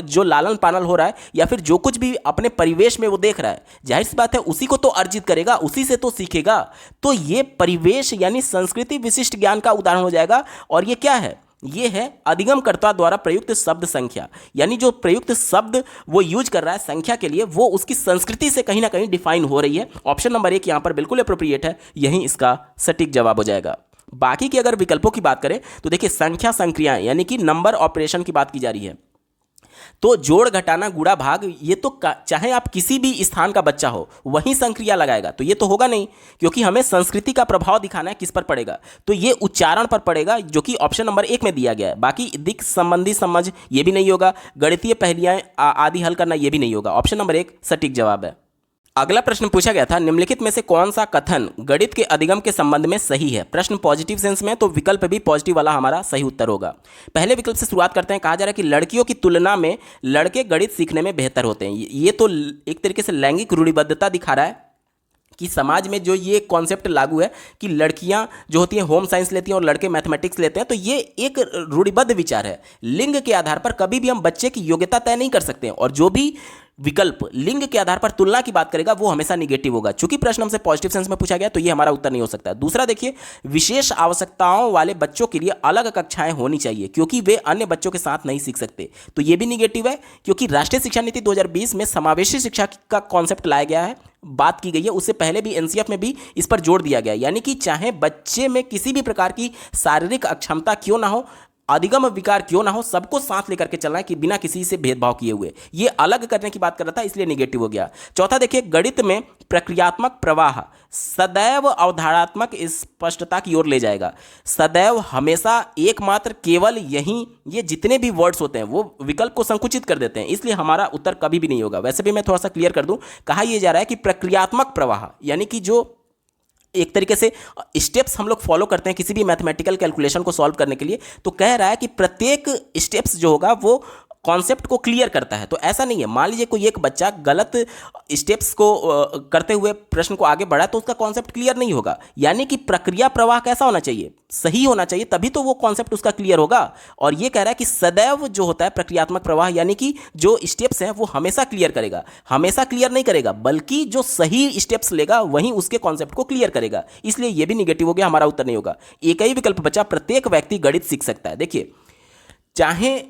Speaker 1: जो लालन पालन हो रहा है या फिर जो कुछ भी अपने परिवेश में वो देख रहा है, जाहिर सी बात है उसी को तो अर्जित करेगा, उसी से तो सीखेगा। तो ये परिवेश यानी संस्कृति विशिष्ट ज्ञान का उदाहरण हो जाएगा। और ये क्या है, ये है अधिगमकर्ता द्वारा प्रयुक्त शब्द संख्या, यानी जो प्रयुक्त शब्द वो यूज कर रहा है संख्या के लिए वो उसकी संस्कृति से कहीं ना कहीं डिफाइन हो रही है। ऑप्शन नंबर 1 यहां पर बिल्कुल अप्रोप्रिएट है, यही इसका सटीक जवाब हो जाएगा। बाकी की अगर विकल्पों की बात करें तो देखिए, संख्या संक्रियाएं यानी कि नंबर ऑपरेशन की बात की जा रही है। तो जोड़ घटाना गुणा भाग, ये तो चाहे आप किसी भी स्थान का बच्चा हो वहीं संक्रिया लगाएगा, तो ये तो होगा नहीं, क्योंकि हमें संस्कृति का प्रभाव दिखाना है। किस पर पड़ेगा, तो ये उच्चारण पर पड़ेगा, जो कि ऑप्शन नंबर 1 में दिया गया है। बाकी दिक संबंधी समझ ये भी नहीं होगा, गणितीय पहेलियां आदि हल करना ये भी नहीं होगा। ऑप्शन नंबर 1 सटीक जवाब है। अगला प्रश्न पूछा गया था, निम्नलिखित में से कौन सा कथन गणित के अधिगम के संबंध में सही है। प्रश्न पॉजिटिव सेंस में, तो विकल्प भी पॉजिटिव वाला हमारा सही उत्तर होगा। पहले विकल्प से शुरुआत करते हैं। कहा जा रहा है कि लड़कियों की तुलना में लड़के गणित सीखने में बेहतर होते हैं। ये तो एक तरीके से लैंगिक रूढ़िबद्धता दिखा रहा है, कि समाज में जो ये कॉन्सेप्ट लागू है कि लड़कियां जो होती हैं होम साइंस लेती हैं और लड़के मैथमेटिक्स लेते हैं, तो ये एक रूढ़िबद्ध विचार है। लिंग के आधार पर कभी भी हम बच्चे की योग्यता तय नहीं कर सकते हैं, और जो भी विकल्प लिंग के आधार पर तुलना की बात करेगा वो हमेशा निगेटिव होगा। चूंकि प्रश्न हमसे पॉजिटिव सेंस में पूछा गया तो ये हमारा उत्तर नहीं हो सकता। दूसरा देखिए, विशेष आवश्यकताओं वाले बच्चों के लिए अलग कक्षाएं होनी चाहिए क्योंकि वे अन्य बच्चों के साथ नहीं सीख सकते, तो ये भी निगेटिव है, क्योंकि राष्ट्रीय शिक्षा नीति 2020 में समावेशी शिक्षा का कॉन्सेप्ट लाया गया है, बात की गई है। उससे पहले भी एनसीएफ में भी इस पर जोर दिया गया, यानी कि चाहे बच्चे में किसी भी प्रकार की शारीरिक अक्षमता क्यों ना हो, अधिगम विकार क्यों ना हो, सबको साथ लेकर के चलना है कि बिना किसी से भेदभाव किए हुए। ये अलग करने की बात कर रहा था, इसलिए नेगेटिव हो गया। चौथा देखिए, गणित में प्रक्रियात्मक प्रवाह सदैव अवधारणात्मक स्पष्टता की ओर ले जाएगा। सदैव, हमेशा, एकमात्र, केवल, यही, ये जितने भी वर्ड्स होते हैं वो विकल्प को संकुचित कर देते हैं, इसलिए हमारा उत्तर कभी भी नहीं होगा। वैसे भी मैं थोड़ा सा क्लियर कर दूं, कहा यह जा रहा है कि प्रक्रियात्मक प्रवाह यानी कि जो एक तरीके से स्टेप्स हम लोग फॉलो करते हैं किसी भी मैथमेटिकल कैलकुलेशन को सॉल्व करने के लिए, तो कह रहा है कि प्रत्येक स्टेप्स जो होगा वो कॉन्सेप्ट को क्लियर करता है। तो ऐसा नहीं है, मान लीजिए कोई एक बच्चा गलत स्टेप्स को करते हुए प्रश्न को आगे बढ़ा तो उसका कॉन्सेप्ट क्लियर नहीं होगा। यानी कि प्रक्रिया प्रवाह कैसा होना चाहिए, सही होना चाहिए, तभी तो वो कॉन्सेप्ट उसका क्लियर होगा। और ये कह रहा है कि सदैव जो होता है प्रक्रियात्मक प्रवाह, यानी कि जो स्टेप्स हैं वो हमेशा क्लियर करेगा, हमेशा क्लियर नहीं करेगा, बल्कि जो सही स्टेप्स लेगा वहीं उसके कॉन्सेप्ट को क्लियर करेगा, इसलिए ये भी निगेटिव हो गया, हमारा उत्तर नहीं होगा। एक ही विकल्प बचा, प्रत्येक व्यक्ति गणित सीख सकता है। देखिए, चाहे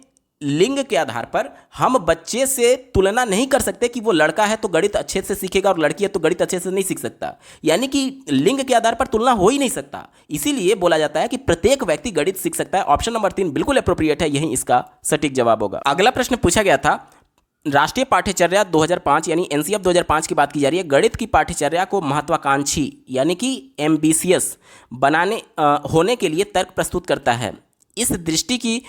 Speaker 1: लिंग के आधार पर हम बच्चे से तुलना नहीं कर सकते कि वो लड़का है तो गणित अच्छे से सीखेगा और लड़की है तो गणित अच्छे से नहीं सीख सकता, यानी कि लिंग के आधार पर तुलना हो ही नहीं सकता। इसीलिए बोला जाता है कि प्रत्येक व्यक्ति गणित सीख सकता है। ऑप्शन नंबर 3 बिल्कुल अप्रोप्रिएट है, यही इसका सटीक जवाब होगा। अगला प्रश्न पूछा गया था, राष्ट्रीय पाठ्यचर्या 2005 यानी एनसीएफ 2005 की बात की जा रही है। गणित की पाठ्यचर्या को महत्वाकांक्षी यानी कि एम्बिशियस बनाने होने के लिए तर्क प्रस्तुत करता है। इस दृष्टि की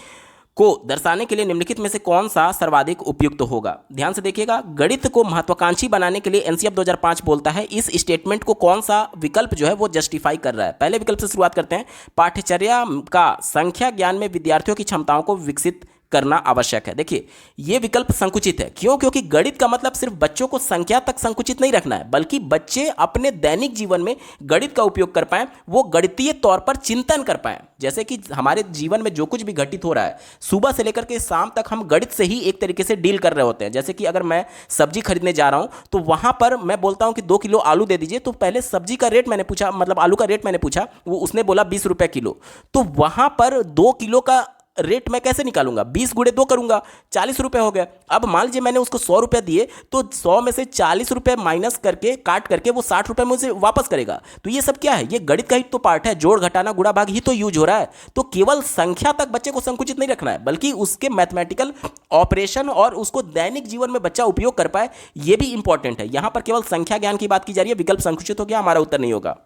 Speaker 1: को दर्शाने के लिए निम्नलिखित में से कौन सा सर्वाधिक उपयुक्त होगा? ध्यान से देखिएगा, गणित को महत्वाकांक्षी बनाने के लिए एनसीएफ 2005 बोलता है, इस स्टेटमेंट को कौन सा विकल्प जो है वो जस्टिफाई कर रहा है? पहले विकल्प से शुरुआत करते हैं, पाठ्यचर्या का संख्या ज्ञान में विद्यार्थियों की क्षमताओं को विकसित करना आवश्यक है। देखिए, यह विकल्प संकुचित है, क्यों? क्योंकि गणित का मतलब सिर्फ बच्चों को संख्या तक संकुचित नहीं रखना है, बल्कि बच्चे अपने दैनिक जीवन में गणित का उपयोग कर पाएं, वो गणितीय तौर पर चिंतन कर पाएं। जैसे कि हमारे जीवन में जो कुछ भी घटित हो रहा है, सुबह से लेकर के शाम तक हम गणित से ही एक तरीके से डील कर रहे होते हैं। जैसे कि अगर मैं सब्जी खरीदने जा रहा हूं तो वहां पर मैं बोलता हूं कि 2 किलो आलू दे दीजिए, तो पहले सब्जी का रेट मैंने पूछा, मतलब आलू का रेट मैंने पूछा, वो उसने बोला 20 रुपये किलो, तो वहां पर 2 किलो का रेट मैं कैसे निकालूंगा? 20 गुणे 2 करूंगा, 40 रुपए हो गया। अब मान लीजिए मैंने उसको 100 रुपए दिए, तो 100 में से 40 रुपए माइनस करके, काट करके वो 60 रुपए मुझे वापस करेगा। तो ये सब क्या है? ये गणित का ही तो पार्ट है, जोड़ घटाना गुणा भाग ही तो यूज हो रहा है। तो केवल संख्या तक बच्चे को संकुचित नहीं रखना है, बल्कि उसके मैथमेटिकल ऑपरेशन और उसको दैनिक जीवन में बच्चा उपयोग कर पाए, ये भी इंपॉर्टेंट है। यहां पर केवल संख्या ज्ञान की बात की जा रही है, विकल्प संकुचित हो गया, हमारा उत्तर नहीं होगा।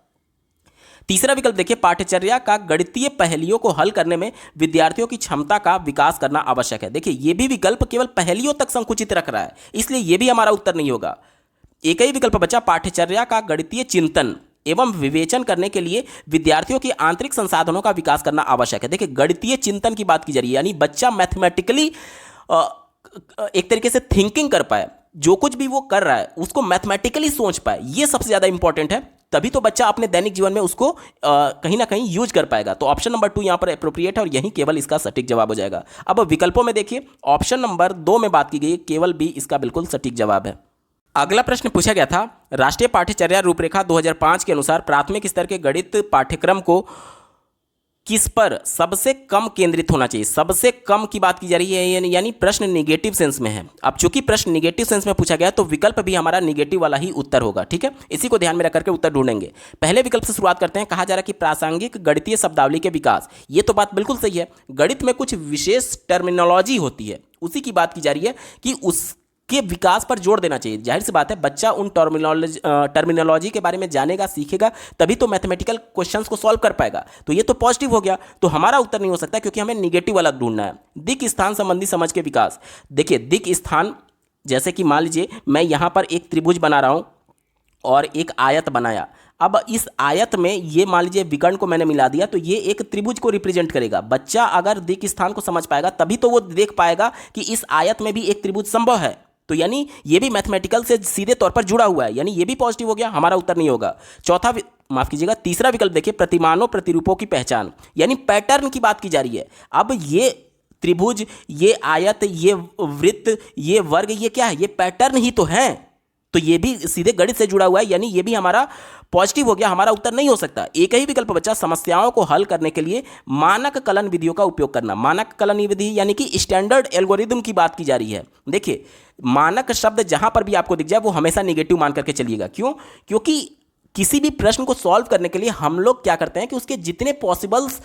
Speaker 1: तीसरा विकल्प देखिए, पाठ्यचर्या का गणितीय पहेलियों को हल करने में विद्यार्थियों की क्षमता का विकास करना आवश्यक है। देखिए, यह भी विकल्प केवल पहेलियों तक संकुचित रख रहा है, इसलिए यह भी हमारा उत्तर नहीं होगा। एक ही विकल्प बचा, पाठ्यचर्या का गणितीय चिंतन एवं विवेचन करने के लिए विद्यार्थियों के आंतरिक संसाधनों का विकास करना आवश्यक है। देखिए, गणितीय चिंतन की बात की जा रही है, यानी बच्चा मैथमेटिकली एक तरीके से थिंकिंग कर पाए, जो कुछ भी वो कर रहा है उसको मैथमेटिकली सोच पाए, ये सबसे ज्यादा इंपॉर्टेंट है। तभी तो बच्चा अपने दैनिक जीवन में उसको कहीं ना कहीं यूज कर पाएगा। तो ऑप्शन नंबर 2 यहां पर अप्रोप्रिएट है और यही केवल इसका सटीक जवाब हो जाएगा। अब विकल्पों में देखिए, ऑप्शन नंबर 2 में बात की गई, केवल बी इसका बिल्कुल सटीक जवाब है। अगला प्रश्न पूछा गया था, राष्ट्रीय पाठ्यचर्या रूपरेखा 2005 के अनुसार प्राथमिक स्तर के गणित पाठ्यक्रम को किस पर सबसे कम केंद्रित होना चाहिए? सबसे कम की बात की जा रही है, यानी प्रश्न निगेटिव सेंस में है। अब चूंकि प्रश्न निगेटिव सेंस में पूछा गया तो विकल्प भी हमारा निगेटिव वाला ही उत्तर होगा, ठीक है? इसी को ध्यान में रख करके उत्तर ढूंढेंगे। पहले विकल्प से शुरुआत करते हैं, कहा जा रहा है कि प्रासंगिक गणितीय शब्दावली के विकास। ये तो बात बिल्कुल सही है, गणित में कुछ विशेष टर्मिनोलॉजी होती है, उसी की बात की जा रही है कि उस के विकास पर जोर देना चाहिए। जाहिर सी बात है, बच्चा उन टर्मिनोलॉजी के बारे में जानेगा, सीखेगा, तभी तो मैथमेटिकल क्वेश्चंस को सॉल्व कर पाएगा। तो ये तो पॉजिटिव हो गया, तो हमारा उत्तर नहीं हो सकता, क्योंकि हमें निगेटिव वाला ढूंढना है। दिक स्थान संबंधी समझ के विकास। देखिए, दिक स्थान, जैसे कि मान लीजिए मैं यहां पर एक त्रिभुज बना रहा हूं और एक आयत बनाया। अब इस आयत में ये मान लीजिए विकर्ण को मैंने मिला दिया, तो ये एक त्रिभुज को रिप्रेजेंट करेगा। बच्चा अगर दिक स्थान को समझ पाएगा तभी तो वो देख पाएगा कि इस आयत में भी एक त्रिभुज संभव है। तो यानी ये भी मैथमेटिकल से सीधे तौर पर जुड़ा हुआ है, यानी ये भी पॉजिटिव हो गया, हमारा उत्तर नहीं होगा। माफ कीजिएगा, तीसरा विकल्प देखिए, प्रतिमानों प्रतिरूपों की पहचान, यानी पैटर्न की बात की जा रही है। अब ये त्रिभुज, ये आयत, ये वृत्त, ये वर्ग, ये क्या है? ये पैटर्न ही तो है, तो ये भी सीधे गणित से जुड़ा हुआ है, यानी ये भी हमारा पॉजिटिव हो गया, हमारा उत्तर नहीं हो सकता। एक ही विकल्प बचा, समस्याओं को हल करने के लिए मानक कलन विधियों का उपयोग करना। मानक कलन विधि यानी कि स्टैंडर्ड एल्गोरिदम की बात की जा रही है। देखिए, मानक शब्द जहां पर भी आपको दिख जाए वो हमेशा निगेटिव मान करके चलिएगा। क्यों? क्योंकि किसी भी प्रश्न को सॉल्व करने के लिए हम लोग क्या करते हैं कि उसके जितने पॉसिबल्स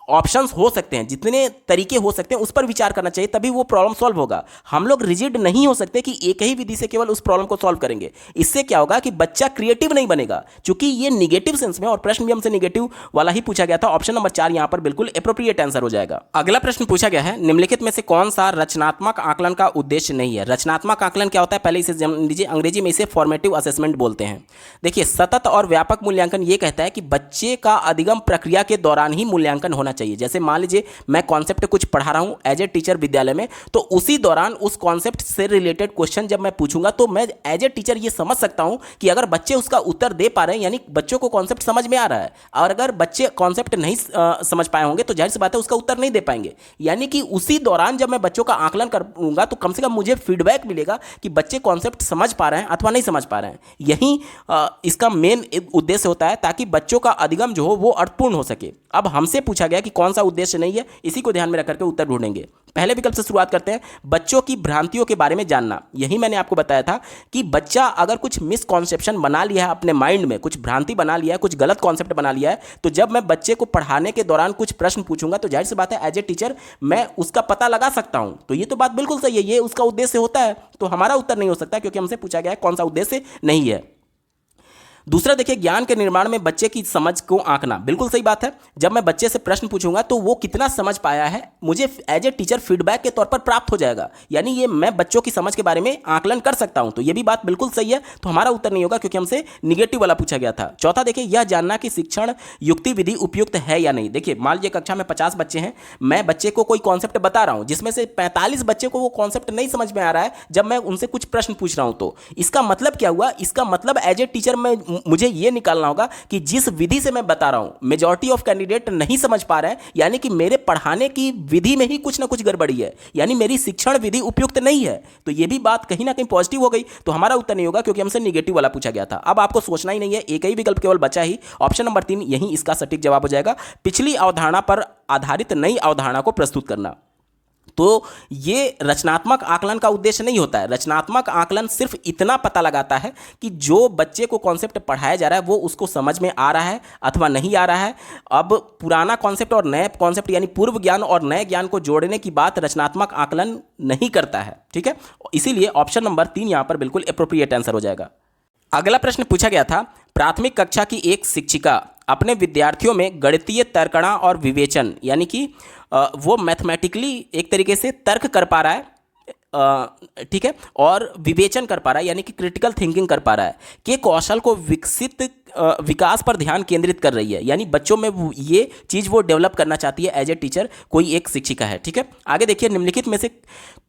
Speaker 1: ऑप्शंस हो सकते हैं, जितने तरीके हो सकते हैं, उस पर विचार करना चाहिए, तभी वो प्रॉब्लम सॉल्व होगा। हम लोग रिजिड नहीं हो सकते कि एक ही विधि से केवल उस प्रॉब्लम को सॉल्व करेंगे। इससे क्या होगा कि बच्चा क्रिएटिव नहीं बनेगा, क्योंकि ये निगेटिव सेंस में, और प्रश्न भी हमसे निगेटिव वाला ही पूछा गया था। ऑप्शन नंबर 4 यहां पर बिल्कुल एप्रोप्रिएट आंसर हो जाएगा। अगला प्रश्न पूछा गया है, निम्नलिखित में से कौन सा रचनात्मक आकलन का उद्देश्य नहीं है? रचनात्मक आकलन क्या होता है, पहले इसे जान लीजिए। अंग्रेजी में इसे फॉर्मेटिव असेसमेंट बोलते हैं। देखिए, सतत और व्यापक मूल्यांकन ये कहता है कि बच्चे का अधिगम प्रक्रिया के दौरान ही मूल्यांकन होना चाहिए। जैसे मान लीजिए मैं कॉन्सेप्ट कुछ पढ़ा रहा हूं एज ए टीचर विद्यालय में, तो उसी दौरान उस कॉन्सेप्ट से रिलेटेड क्वेश्चन जब मैं पूछूंगा तो मैं एज ए टीचर ये समझ सकता हूं कि अगर बच्चे उसका उत्तर दे पा रहे हैं, यानी बच्चों को कॉन्सेप्ट समझ में आ रहा है। और अगर बच्चे कॉन्सेप्ट नहीं समझ पाए होंगे तो जाहिर सी बात है उसका उत्तर नहीं दे पाएंगे। यानी कि उसी दौरान जब मैं बच्चों का आकलन करूंगा तो कम से कम मुझे फीडबैक मिलेगा कि बच्चे कॉन्सेप्ट समझ पा रहे हैं अथवा नहीं समझ पा रहे हैं। यही इसका मेन उद्देश्य होता है, ताकि बच्चों का अधिगम जो हो वो अर्थपूर्ण हो सके। अब हमसे पूछा गया कि कौन सा उद्देश्य नहीं है, इसी को ध्यान में रख करके उत्तर ढूंढेंगे। पहले विकल्प से शुरुआत करते हैं, बच्चों की भ्रांतियों के बारे में जानना। यही मैंने आपको बताया था कि बच्चा अगर कुछ मिसकॉन्सेप्शन बना लिया है अपने माइंड में, कुछ भ्रांति बना लिया है, कुछ गलत कॉन्सेप्ट बना लिया है, तो जब मैं बच्चे को पढ़ाने के दौरान कुछ प्रश्न पूछूंगा तो जाहिर सी बात है एज ए टीचर मैं उसका पता लगा सकता हूं। तो ये तो बात बिल्कुल सही है, ये उसका उद्देश्य होता है, तो हमारा उत्तर नहीं हो सकता, क्योंकि हमसे पूछा गया है कौन सा उद्देश्य नहीं है। दूसरा देखिए, ज्ञान के निर्माण में बच्चे की समझ को आंकना। बिल्कुल सही बात है, जब मैं बच्चे से प्रश्न पूछूंगा तो वो कितना समझ पाया है मुझे एज ए टीचर फीडबैक के तौर पर प्राप्त हो जाएगा, यानी ये मैं बच्चों की समझ के बारे में आकलन कर सकता हूं। तो ये भी बात बिल्कुल सही है, तो हमारा उत्तर नहीं होगा, क्योंकि हमसे निगेटिव वाला पूछा गया था। चौथा देखिए, यह जानना कि शिक्षण युक्ति विधि उपयुक्त है या नहीं। देखिए, मान लीजिए कक्षा में 50 बच्चे हैं, मैं बच्चे को कोई कॉन्सेप्ट बता रहा हूं, जिसमें से 45 बच्चे को वो कॉन्सेप्ट नहीं समझ में आ रहा है जब मैं उनसे कुछ प्रश्न पूछ रहा हूं, तो इसका मतलब क्या हुआ? इसका मतलब एज ए टीचर मुझे ये निकालना होगा कि जिस विधि से मैं बता रहा हूं मेजॉरिटी ऑफ कैंडिडेट नहीं समझ पा रहे हैं, यानी कि मेरे पढ़ाने की विधि में ही कुछ ना कुछ गड़बड़ी है, यानी मेरी शिक्षण विधि उपयुक्त नहीं है। तो यह भी बात कहीं ना कहीं पॉजिटिव हो गई, तो हमारा उत्तर नहीं होगा, क्योंकि हमसे निगेटिव वाला पूछा गया था। अब आपको सोचना ही नहीं है, एक ही विकल्प केवल बचा ही, ऑप्शन नंबर 3 यही इसका सटीक जवाब हो जाएगा। पिछली अवधारणा पर आधारित नई अवधारणा को प्रस्तुत करना। तो ये रचनात्मक आकलन का उद्देश्य नहीं होता है। रचनात्मक आकलन सिर्फ इतना पता लगाता है कि जो बच्चे को कॉन्सेप्ट पढ़ाया जा रहा है वो उसको समझ में आ रहा है अथवा नहीं आ रहा है। अब पुराना कॉन्सेप्ट और नए कॉन्सेप्ट यानी पूर्व ज्ञान और नए ज्ञान को जोड़ने की बात रचनात्मक आकलन नहीं करता है। ठीक है, इसीलिए ऑप्शन नंबर 3 यहां पर बिल्कुल एप्रोप्रिएट आंसर हो जाएगा। अगला प्रश्न पूछा गया था, प्राथमिक कक्षा की एक शिक्षिका अपने विद्यार्थियों में गणितीय तर्कणा और विवेचन, यानी कि वो मैथमेटिकली एक तरीके से तर्क कर पा रहा है, ठीक है, और विवेचन कर पा रहा है, यानी कि क्रिटिकल थिंकिंग कर पा रहा है, के कौशल को विकास पर ध्यान केंद्रित कर रही है, यानी बच्चों में ये चीज़ वो डेवलप करना चाहती है एज ए टीचर, कोई एक शिक्षिका है। ठीक है, आगे देखिए, निम्नलिखित में से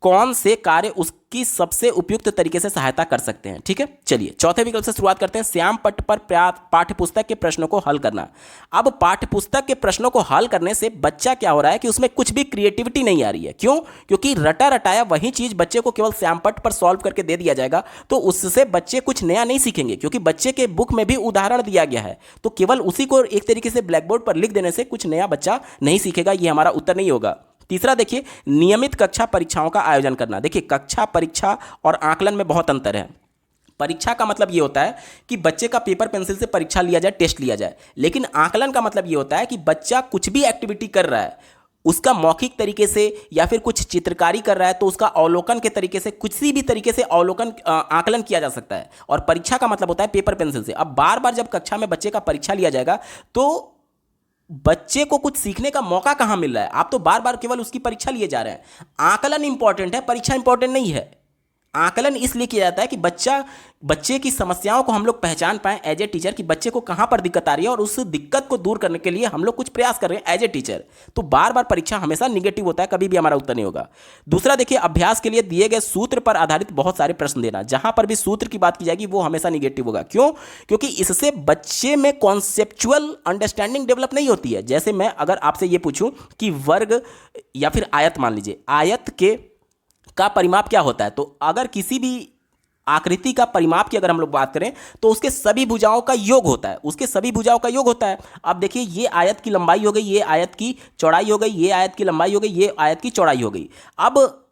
Speaker 1: कौन से कार्य उसकी सबसे उपयुक्त तरीके से सहायता कर सकते हैं। ठीक है, चलिए चौथे विकल्प से शुरुआत करते हैं, श्याम पट्ट पर पाठ्यपुस्तक के प्रश्नों को हल करना। अब पाठ्यपुस्तक के प्रश्नों को हल करने से बच्चा क्या हो रहा है कि उसमें कुछ भी क्रिएटिविटी नहीं आ रही है। क्यों? क्योंकि रटा रटाया वही चीज बच्चे को केवल श्याम पट्ट पर सॉल्व करके दे दिया जाएगा, तो उससे बच्चे कुछ नया नहीं सीखेंगे, क्योंकि बच्चे के बुक में भी उदाहरण दिया गया है, तो केवल उसी को एक तरीके से ब्लैक बोर्ड पर लिख देने से कुछ नया बच्चा नहीं सीखेगा। ये हमारा उत्तर नहीं होगा। तीसरा देखिए, नियमित कक्षा परीक्षाओं का आयोजन करना। देखिए, कक्षा परीक्षा और आकलन में बहुत अंतर है। परीक्षा का मतलब ये होता है कि बच्चे का पेपर पेंसिल से परीक्षा लिया जाए, टेस्ट लिया जाए, लेकिन आकलन का मतलब ये होता है कि बच्चा कुछ भी एक्टिविटी कर रहा है उसका मौखिक तरीके से या फिर कुछ चित्रकारी कर रहा है तो उसका अवलोकन के तरीके से, किसी भी तरीके से अवलोकन आकलन किया जा सकता है। और परीक्षा का मतलब होता है पेपर पेंसिल से। अब बार बार जब कक्षा में बच्चे का परीक्षा लिया जाएगा तो बच्चे को कुछ सीखने का मौका कहां मिल रहा है? आप तो बार बार केवल उसकी परीक्षा लिए जा रहे हैं। आकलन इंपॉर्टेंट है, परीक्षा इंपॉर्टेंट नहीं है।
Speaker 2: आकलन इसलिए किया जाता है कि बच्चे की समस्याओं को हम लोग पहचान पाएं एज ए टीचर कि बच्चे को कहां पर दिक्कत आ रही है और उस दिक्कत को दूर करने के लिए हम लोग कुछ प्रयास कर रहे हैं एज ए टीचर। तो बार बार परीक्षा हमेशा निगेटिव होता है, कभी भी हमारा उत्तर नहीं होगा। दूसरा देखिए, अभ्यास के लिए दिए गए सूत्र पर आधारित बहुत सारे प्रश्न देना। जहां पर भी सूत्र की बात की जाएगी वो हमेशा निगेटिव होगा। क्यों? क्योंकि इससे बच्चे में कॉन्सेप्चुअल अंडरस्टैंडिंग डेवलप नहीं होती है। जैसे मैं अगर आपसे ये पूछूं कि वर्ग या फिर आयत, मान लीजिए आयत का परिमाप क्या होता है, तो अगर किसी भी आकृति का परिमाप की अगर हम लोग बात करें तो उसके सभी भुजाओं का योग होता है, उसके सभी भुजाओं का योग होता है। अब देखिए, ये आयत की लंबाई हो गई, ये आयत की चौड़ाई हो गई, ये आयत की लंबाई हो गई, ये आयत की चौड़ाई हो गई। अब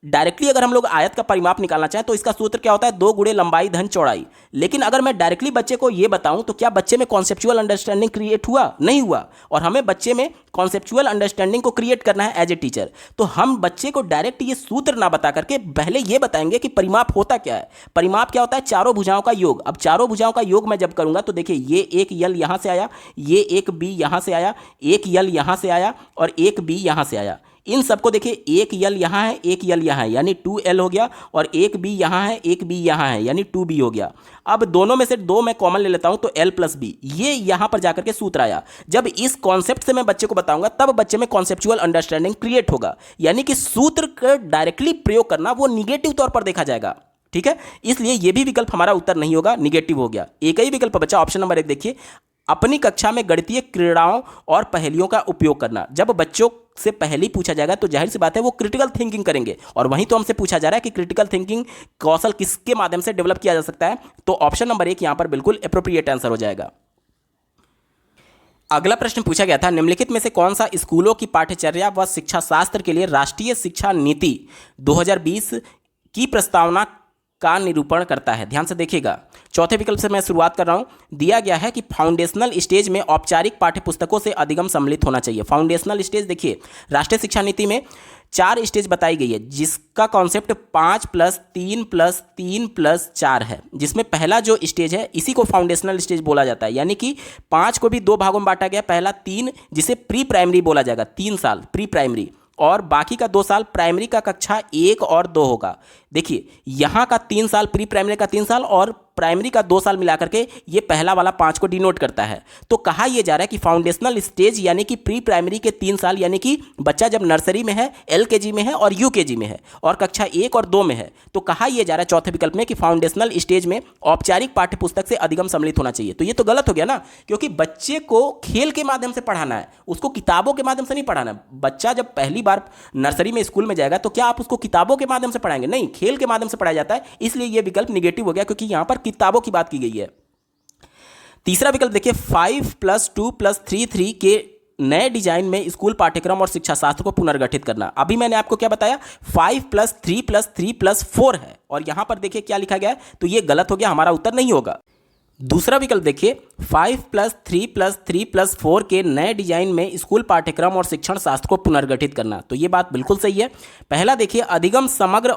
Speaker 2: डायरेक्टली अगर हम लोग आयत का परिमाप निकालना चाहें तो इसका सूत्र क्या होता है, 2 गुणे लंबाई धन चौड़ाई। लेकिन अगर मैं डायरेक्टली बच्चे को ये बताऊं तो क्या बच्चे में कॉन्सेप्चुअल अंडरस्टैंडिंग क्रिएट हुआ? नहीं हुआ। और हमें बच्चे में कॉन्सेप्चुअल अंडरस्टैंडिंग को क्रिएट करना है एज ए टीचर। तो हम बच्चे को डायरेक्ट ये सूत्र ना बता करके पहले ये बताएंगे कि परिमाप होता क्या है। परिमाप क्या होता है? चारों भुजाओं का योग। अब चारों भुजाओं का योग मैं जब करूंगा तो देखिए, ये एक यल यहां से आया, ये एक बी यहां से आया, एक यल यहां से आया और एक बी यहां से आया। इन सबको देखिए, एक यल यहाँ है, एक यल यहाँ है, यानी 2l हो गया, और एक बी यहाँ है, एक बी यहाँ है, यानी 2b हो गया। अब दोनों में से 2 मैं कॉमन ले लेता हूं तो l प्लस बी, ये यहां पर जाकर के सूत्र आया। जब इस कॉन्सेप्ट से मैं बच्चे को बताऊंगा तब बच्चे में कॉन्सेप्चुअल अंडरस्टैंडिंग क्रिएट होगा। यानी कि सूत्र का डायरेक्टली प्रयोग करना वो निगेटिव तौर पर देखा जाएगा। ठीक है, इसलिए ये भी विकल्प हमारा उत्तर नहीं होगा, निगेटिव हो गया। एक ही विकल्प बचा, ऑप्शन नंबर 1 देखिए, अपनी कक्षा में गणितीय क्रीड़ाओं और पहेलियों का उपयोग करना। जब बच्चों से पहेली पूछा जाएगा तो जाहिर सी बात है वो क्रिटिकल थिंकिंग करेंगे, और वहीं तो हमसे पूछा जा रहा है कि क्रिटिकल थिंकिंग कौशल किसके माध्यम से डेवलप किया जा सकता है। तो ऑप्शन नंबर 1 यहां पर बिल्कुल एप्रोप्रिएट आंसर हो जाएगा। अगला प्रश्न पूछा गया था, निम्नलिखित में से कौन सा स्कूलों की पाठ्यचर्या व शिक्षा शास्त्र के लिए राष्ट्रीय शिक्षा नीति 2020 की प्रस्तावना का निरूपण करता है? ध्यान से देखिएगा, चौथे विकल्प से मैं शुरुआत कर रहा हूं। दिया गया है कि फाउंडेशनल स्टेज में औपचारिक पाठ्यपुस्तकों से अधिगम सम्मिलित होना चाहिए। फाउंडेशनल स्टेज देखिए, राष्ट्रीय शिक्षा नीति में 4 स्टेज बताई गई है, जिसका कॉन्सेप्ट 5+3+3+4 है। जिसमें पहला जो स्टेज है इसी को फाउंडेशनल स्टेज बोला जाता है। यानी कि 5 को भी 2 भागों में बांटा गया, पहला 3 जिसे प्री प्राइमरी बोला जाएगा, 3 साल प्री प्राइमरी, और बाकी का 2 साल प्राइमरी का कक्षा 1 और 2 होगा। देखिए, यहाँ का 3 साल, प्री प्राइमरी का 3 साल और प्राइमरी का 2 साल मिला करके ये पहला वाला 5 को डिनोट करता है। तो कहा यह जा रहा है कि फाउंडेशनल स्टेज यानी कि प्री प्राइमरी के 3 साल, यानी कि बच्चा जब नर्सरी में है, LKG में है और UKG में है और कक्षा 1 और 2 में है, तो कहा यह जा रहा है चौथे विकल्प में कि फाउंडेशनल स्टेज में औपचारिक पाठ्यपुस्तक से अधिगम सम्मिलित होना चाहिए। तो ये तो गलत हो गया ना, क्योंकि बच्चे को खेल के माध्यम से पढ़ाना है, उसको किताबों के माध्यम से नहीं पढ़ाना है। बच्चा जब पहली बार नर्सरी में स्कूल में जाएगा तो क्या आप उसको किताबों के माध्यम से पढ़ाएंगे? नहीं, खेल के माध्यम से पढ़ाया जाता है। इसलिए यह विकल्प निगेटिव हो गया, क्योंकि यहां पर किताबों की बात की गई है। तीसरा विकल्प देखिए, 5+2+3 के नए डिजाइन में स्कूल पाठ्यक्रम और शिक्षा शास्त्र को पुनर्गठित करना। अभी मैंने आपको क्या बताया, 5+3+3+4 है, और यहां पर देखिए क्या लिखा गया है, तो यह गलत हो गया, हमारा उत्तर नहीं होगा। दूसरा विकल्प देखिए, 5+3+3+4 के नए डिजाइन में स्कूल पाठ्यक्रम और शिक्षण शास्त्र को पुनर्गठित करना। तो ये बात बिल्कुल सही है। पहला देखिए, अधिगम समग्र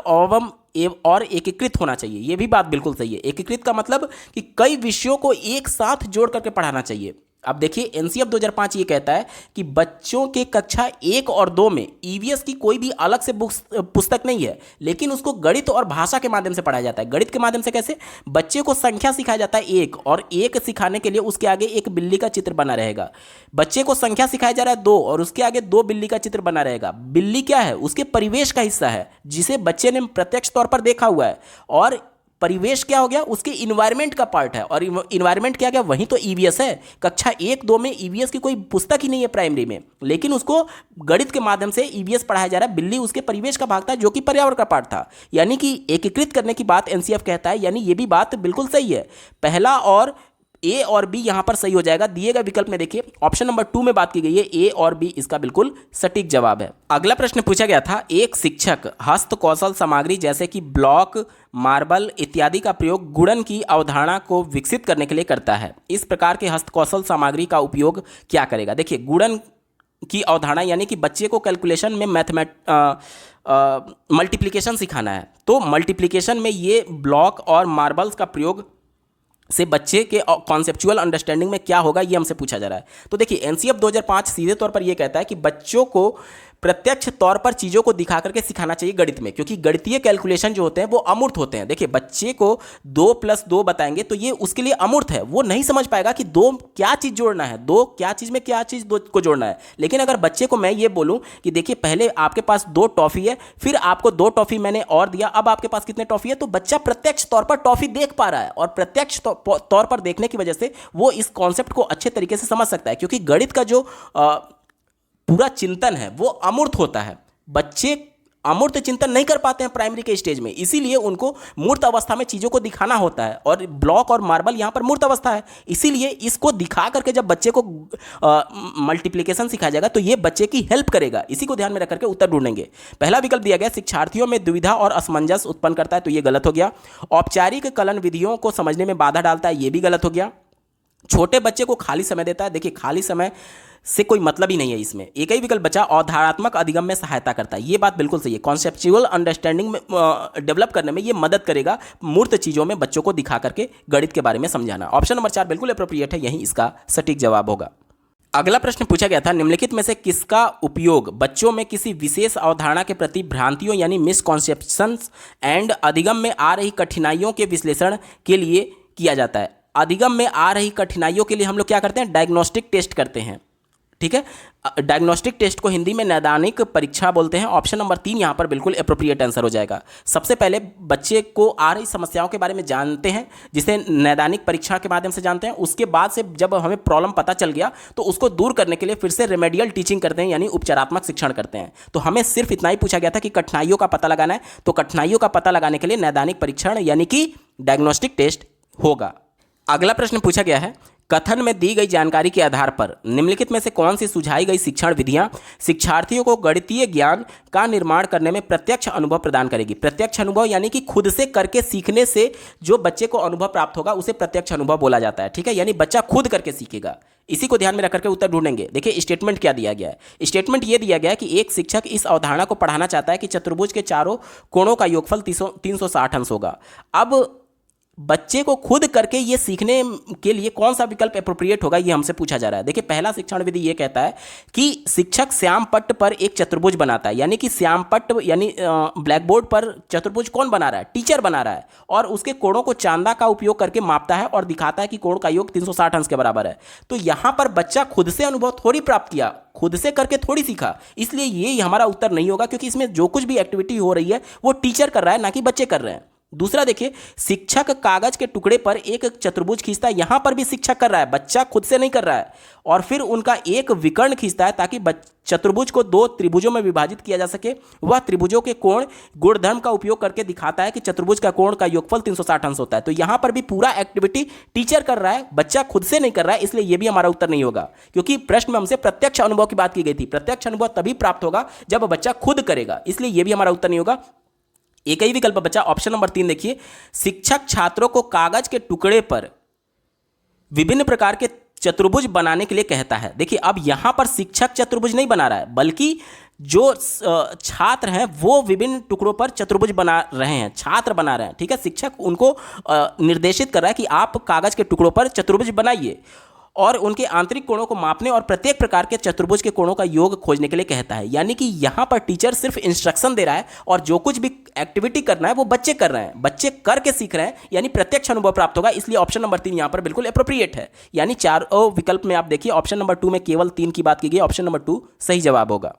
Speaker 2: और एकीकृत होना चाहिए। ये भी बात बिल्कुल सही है। एकीकृत का मतलब कि कई विषयों को एक साथ जोड़ करके पढ़ाना चाहिए। अब देखिए, NCF 2005 ये कहता है कि बच्चों के कक्षा 1 और 2 में EVS की कोई भी अलग से पुस्तक नहीं है, लेकिन उसको गणित और भाषा के माध्यम से पढ़ाया जाता है। गणित के माध्यम से कैसे? बच्चे को संख्या सिखाया जाता है 1, और 1 सिखाने के लिए उसके आगे एक बिल्ली का चित्र बना रहेगा। बच्चे को संख्या सिखाया जा रहा है 2, और उसके आगे 2 बिल्ली का चित्र बना रहेगा। बिल्ली क्या है? उसके परिवेश का हिस्सा है, जिसे बच्चे ने प्रत्यक्ष तौर पर देखा हुआ है। और परिवेश क्या हो गया? उसके इन्वायरमेंट का पार्ट है, और इन्वायरमेंट क्या गया? वही तो EVS है। कक्षा 1-2 में EVS की कोई पुस्तक ही नहीं है प्राइमरी में, लेकिन उसको गणित के माध्यम से EVS पढ़ाया जा रहा है। बिल्ली उसके परिवेश का भाग था, जो कि पर्यावरण का पार्ट था। यानी कि एकीकृत करने की बात NCF कहता है, यानी ये भी बात बिल्कुल सही है। पहला और A और B यहां पर सही हो जाएगा। दिए गए विकल्प में देखिए, ऑप्शन नंबर 2 में बात की गई है, A और B इसका बिल्कुल सटीक जवाब है। अगला प्रश्न पूछा गया था, एक शिक्षक हस्तकौशल सामग्री जैसे कि ब्लॉक, मार्बल इत्यादि का प्रयोग गुणन की अवधारणा को विकसित करने के लिए करता है। इस प्रकार के हस्तकौशल सामग्री का उपयोग क्या करेगा? देखिए, गुणन की अवधारणा यानी कि बच्चे को कैलकुलेशन में मल्टीप्लिकेशन सिखाना है। तो मल्टीप्लिकेशन में ये ब्लॉक और मार्बल्स का प्रयोग से बच्चे के कॉन्सेप्चुअल अंडरस्टैंडिंग में क्या होगा, ये हमसे पूछा जा रहा है। तो देखिए, NCF 2005 सीधे तौर पर यह कहता है कि बच्चों को प्रत्यक्ष तौर पर चीज़ों को दिखा करके सिखाना चाहिए गणित में, क्योंकि गणितीय कैलकुलेशन जो होते हैं वो अमूर्त होते हैं। देखिए बच्चे को 2+2 बताएंगे तो ये उसके लिए अमूर्त है, वो नहीं समझ पाएगा कि दो क्या चीज़ जोड़ना है, दो क्या चीज़ में क्या चीज़ दो को जोड़ना है। लेकिन अगर बच्चे को मैं ये बोलूँ कि देखिए पहले आपके पास 2 टॉफ़ी है, फिर आपको 2 टॉफ़ी मैंने और दिया, अब आपके पास कितने टॉफ़ी है, तो बच्चा प्रत्यक्ष तौर पर टॉफ़ी देख पा रहा है, और प्रत्यक्ष तौर पर देखने की वजह से वो इस कॉन्सेप्ट को अच्छे तरीके से समझ सकता है, क्योंकि गणित का जो पूरा चिंतन है वो अमूर्त होता है। बच्चे अमूर्त चिंतन नहीं कर पाते हैं प्राइमरी के स्टेज में, इसीलिए उनको मूर्त अवस्था में चीज़ों को दिखाना होता है, और ब्लॉक और मार्बल यहाँ पर मूर्त अवस्था है, इसीलिए इसको दिखा करके जब बच्चे को मल्टीप्लिकेशन सिखाया जाएगा तो ये बच्चे की हेल्प करेगा। इसी को ध्यान में रख करके उत्तर ढूंढेंगे। पहला विकल्प दिया गया शिक्षार्थियों में दुविधा और असमंजस उत्पन्न करता है, तो ये गलत हो गया। औपचारिक कलन विधियों को समझने में बाधा डालता है, ये भी गलत हो गया। छोटे बच्चे को खाली समय देता है, देखिए खाली समय से कोई मतलब ही नहीं है इसमें। एक ही विकल्प बचा, अवधारणात्मक अधिगम में सहायता करता है, ये बात बिल्कुल सही है। कॉन्सेप्चुअल अंडरस्टैंडिंग में डेवलप करने में ये मदद करेगा, मूर्त चीज़ों में बच्चों को दिखा करके गणित के बारे में समझाना। ऑप्शन नंबर 4 बिल्कुल अप्रोप्रिएट है, यही इसका सटीक जवाब होगा। अगला प्रश्न पूछा गया था, निम्नलिखित में से किसका उपयोग बच्चों में किसी विशेष अवधारणा के प्रति भ्रांतियों यानी मिसकॉन्सेप्शंस एंड अधिगम में आ रही कठिनाइयों के विश्लेषण के लिए किया जाता है। अधिगम में आ रही कठिनाइयों के लिए हम लोग क्या करते हैं, डायग्नोस्टिक टेस्ट करते हैं, ठीक है। डायग्नोस्टिक टेस्ट को हिंदी में नैदानिक परीक्षा बोलते हैं। ऑप्शन नंबर 3 यहाँ पर बिल्कुल अप्रोप्रिएट आंसर हो जाएगा। सबसे पहले बच्चे को आ रही समस्याओं के बारे में जानते हैं, जिसे नैदानिक परीक्षा के माध्यम से जानते हैं। उसके बाद से जब हमें प्रॉब्लम पता चल गया तो उसको दूर करने के लिए फिर से रेमेडियल टीचिंग करते हैं, यानी उपचारात्मक शिक्षण करते हैं। तो हमें सिर्फ इतना ही पूछा गया था कि कठिनाइयों का पता लगाना है, तो कठिनाइयों का पता लगाने के लिए नैदानिक परीक्षण यानी कि डायग्नोस्टिक टेस्ट होगा। अगला प्रश्न पूछा गया है, कथन में दी गई जानकारी के आधार पर निम्नलिखित में से कौन सी सुझाई गई शिक्षण विधियां शिक्षार्थियों को गणितीय ज्ञान का निर्माण करने में प्रत्यक्ष अनुभव प्रदान करेगी। प्रत्यक्ष अनुभव यानी कि खुद से करके सीखने से जो बच्चे को अनुभव प्राप्त होगा उसे प्रत्यक्ष अनुभव बोला जाता है, ठीक है, यानी बच्चा खुद करके सीखेगा। इसी को ध्यान में रख करके उत्तर ढूंढेंगे। देखिए स्टेटमेंट क्या दिया गया है। स्टेटमेंट ये दिया गया है कि एक शिक्षक इस अवधारणा को पढ़ाना चाहता है कि चतुर्भुज के चारों कोणों का योगफल 360 अंश होगा। अब बच्चे को खुद करके ये सीखने के लिए कौन सा विकल्प अप्रोप्रिएट होगा, ये हमसे पूछा जा रहा है। देखिए पहला शिक्षण विधि ये कहता है कि शिक्षक श्याम पट्ट पर एक चतुर्भुज बनाता है, यानी कि श्याम पट्ट यानी ब्लैक बोर्ड पर चतुर्भुज कौन बना रहा है, टीचर बना रहा है, और उसके कोणों को चांदा का उपयोग करके मापता है और दिखाता है कि कोण का योग 360 अंश के बराबर है। तो यहाँ पर बच्चा खुद से अनुभव थोड़ी प्राप्त किया, खुद से करके थोड़ी सीखा, इसलिए ये हमारा उत्तर नहीं होगा, क्योंकि इसमें जो कुछ भी एक्टिविटी हो रही है वो टीचर कर रहा है, ना कि बच्चे कर रहे हैं। दूसरा देखिए, शिक्षक कागज के टुकड़े पर एक चतुर्भुज खींचता है, यहां पर भी शिक्षक कर रहा है, बच्चा खुद से नहीं कर रहा है, और फिर उनका एक विकर्ण खींचता है ताकि चतुर्भुज को 2 त्रिभुजों में विभाजित किया जा सके। वह त्रिभुजों के कोण गुणधर्म का उपयोग करके दिखाता है कि चतुर्भुज का कोण का योगफल 360 अंश होता है। तो यहां पर भी पूरा एक्टिविटी टीचर कर रहा है, बच्चा खुद से नहीं कर रहा है, इसलिए यह भी हमारा उत्तर नहीं होगा, क्योंकि प्रश्न में हमसे प्रत्यक्ष अनुभव की बात की गई थी। प्रत्यक्ष अनुभव तभी प्राप्त होगा जब बच्चा खुद करेगा, इसलिए यह भी हमारा उत्तर नहीं होगा। एक ही विकल्प बचा, ऑप्शन नंबर 3 देखिए, शिक्षक छात्रों को कागज के टुकड़े पर विभिन्न प्रकार के चतुर्भुज बनाने के लिए कहता है। देखिए अब यहां पर शिक्षक चतुर्भुज नहीं बना रहा है, बल्कि जो छात्र हैं वो विभिन्न टुकड़ों पर चतुर्भुज बना रहे हैं, छात्र बना रहे हैं, ठीक है। शिक्षक उनको निर्देशित कर रहा है कि आप कागज के टुकड़ों पर चतुर्भुज बनाइए, और उनके आंतरिक कोणों को मापने और प्रत्येक प्रकार के चतुर्भुज के कोणों का योग खोजने के लिए कहता है। यानी कि यहाँ पर टीचर सिर्फ इंस्ट्रक्शन दे रहा है, और जो कुछ भी एक्टिविटी करना है वो बच्चे कर रहे हैं, बच्चे करके सीख रहे हैं, यानी प्रत्यक्ष अनुभव प्राप्त होगा। इसलिए ऑप्शन नंबर 3 यहाँ पर बिल्कुल अप्रोप्रिएट है। यानी 4 विकल्प में आप देखिए ऑप्शन नंबर 2 में केवल 3 की बात की गई, ऑप्शन नंबर 2 सही जवाब होगा।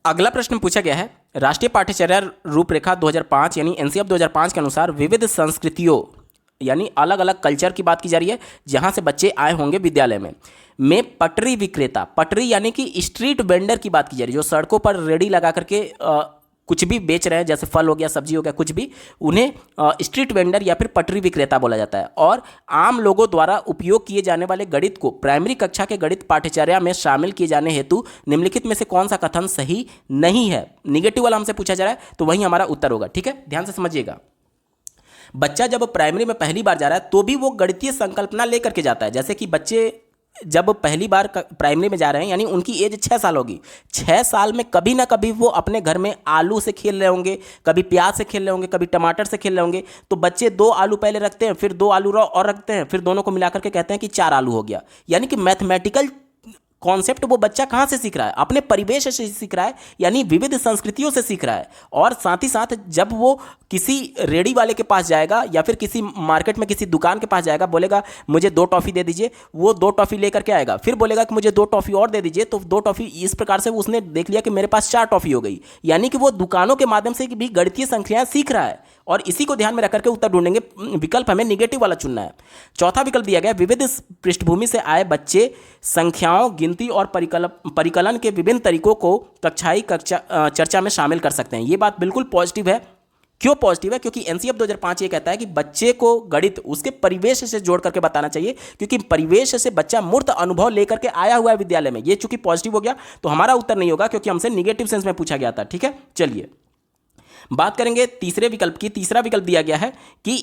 Speaker 2: अगला प्रश्न पूछा गया है, राष्ट्रीय पाठ्यचर्या रूपरेखा 2005 यानी एनसीएफ 2005 के अनुसार विविध संस्कृतियों यानी अलग अलग कल्चर की बात की जा रही है, जहां से बच्चे आए होंगे विद्यालय में पटरी विक्रेता, पटरी यानी कि स्ट्रीट वेंडर की बात की जा रही है, जो सड़कों पर रेडी लगा करके कुछ भी बेच रहे हैं, जैसे फल हो गया, सब्जी हो गया, कुछ भी, उन्हें स्ट्रीट वेंडर या फिर पटरी विक्रेता बोला जाता है। और आम लोगों द्वारा उपयोग किए जाने वाले गणित को प्राइमरी कक्षा के गणित पाठ्यचर्या में शामिल किए जाने हेतु निम्नलिखित में से कौन सा कथन सही नहीं है। निगेटिव वाला हमसे पूछा जा रहा है, तो वही हमारा उत्तर होगा, ठीक है, ध्यान से समझिएगा। बच्चा जब प्राइमरी में पहली बार जा रहा है तो भी वो गणितीय संकल्पना लेकर के जाता है। जैसे कि बच्चे जब पहली बार प्राइमरी में जा रहे हैं, यानी उनकी एज 6 साल होगी, 6 साल में कभी ना कभी वो अपने घर में आलू से खेल रहे होंगे, कभी प्याज से खेल रहे होंगे, कभी टमाटर से खेल रहे होंगे। तो बच्चे 2 आलू पहले रखते हैं, फिर 2 आलू और रखते हैं, फिर दोनों को मिलाकर के कहते हैं कि 4 आलू हो गया। यानी कि मैथमेटिकल कॉन्सेप्ट वो बच्चा कहाँ से सीख रहा है? अपने परिवेश से सीख रहा है, यानी विविध संस्कृतियों से सीख रहा है। और साथ ही साथ जब वो किसी रेडी वाले के पास जाएगा या फिर किसी मार्केट में किसी दुकान के पास जाएगा, बोलेगा मुझे 2 टॉफ़ी दे दीजिए, वो 2 टॉफ़ी लेकर के आएगा, फिर बोलेगा कि मुझे 2 टॉफ़ी और दे दीजिए, तो 2 टॉफ़ी, इस प्रकार से उसने देख लिया कि मेरे पास 4 टॉफ़ी हो गई। यानी कि वो दुकानों के माध्यम से भी गणितीय संख्याएं सीख रहा है। और इसी को ध्यान में रख करके उत्तर ढूंढेंगे। विकल्प हमें निगेटिव वाला चुनना है। चौथा विकल्प दिया गया, विविध पृष्ठभूमि से आए बच्चे संख्याओं, गिनती और परिकलन के विभिन्न तरीकों को चर्चा में शामिल कर सकते हैं। ये बात बिल्कुल पॉजिटिव है। क्यों पॉजिटिव है? क्योंकि एनसीएफ 2005 ये कहता है कि बच्चे को गणित उसके परिवेश से जोड़ करके बताना चाहिए, क्योंकि परिवेश से बच्चा मूर्त अनुभव लेकर के आया हुआ है विद्यालय में। ये चूंकि पॉजिटिव हो गया तो हमारा उत्तर नहीं होगा, क्योंकि हमसे निगेटिव सेंस में पूछा गया था। ठीक है, चलिए बात करेंगे तीसरे विकल्प की। तीसरा विकल्प दिया गया है कि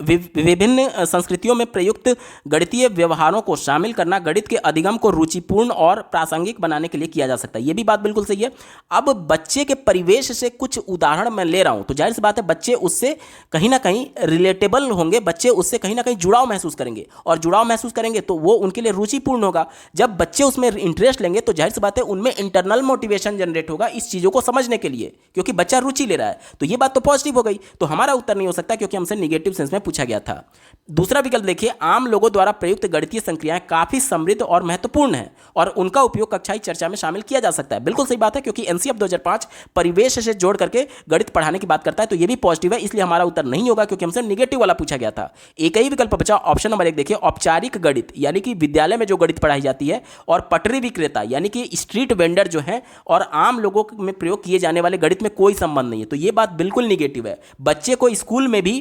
Speaker 2: विभिन्न संस्कृतियों में प्रयुक्त गणितीय व्यवहारों को शामिल करना गणित के अधिगम को रुचिपूर्ण और प्रासंगिक बनाने के लिए किया जा सकता है। यह भी बात बिल्कुल सही है। अब बच्चे के परिवेश से कुछ उदाहरण मैं ले रहा हूं, तो जाहिर सी बात है बच्चे उससे कहीं ना कहीं रिलेटेबल होंगे, बच्चे उससे कहीं ना कहीं जुड़ाव महसूस करेंगे, और जुड़ाव महसूस करेंगे तो वो उनके लिए रुचिपूर्ण होगा। जब बच्चे उसमें इंटरेस्ट लेंगे तो जाहिर सी बात है उनमें इंटरनल मोटिवेशन जनरेट होगा इस चीज़ों को समझने के लिए, क्योंकि बच्चा रुचि ले रहा है। तो ये बात तो पॉजिटिव हो गई, तो हमारा उत्तर नहीं हो सकता, क्योंकि हमसे नेगेटिव सेंस में पूछा गया था। दूसरा विकल्प देखिए, आम लोगों द्वारा प्रयुक्त गणितीय संक्रियाएं काफी समृद्ध और महत्वपूर्ण हैं और उनका उपयोग कक्षाई चर्चा में शामिल किया जा सकता है। बिल्कुल सही बात है, क्योंकि एनसीएफ 2005 परिवेश से जोड़ करके गणित पढ़ाने की बात करता है, तो ये भी पॉजिटिव है। इसलिए हमारा उत्तर नहीं होगा, क्योंकि हमसे नेगेटिव वाला पूछा गया था। एक ही विकल्प बचा, ऑप्शन नंबर 1 देखिए, औपचारिक गणित, यानी कि विद्यालय में जो गणित पढ़ाई जाती है, और पटरी विक्रेता यानी कि स्ट्रीट वेंडर जो है, और आम लोगों में प्रयोग किए जाने वाले गणित में कोई संबंध नहीं है। तो ये बात बिल्कुल निगेटिव है। बच्चे को स्कूल में भी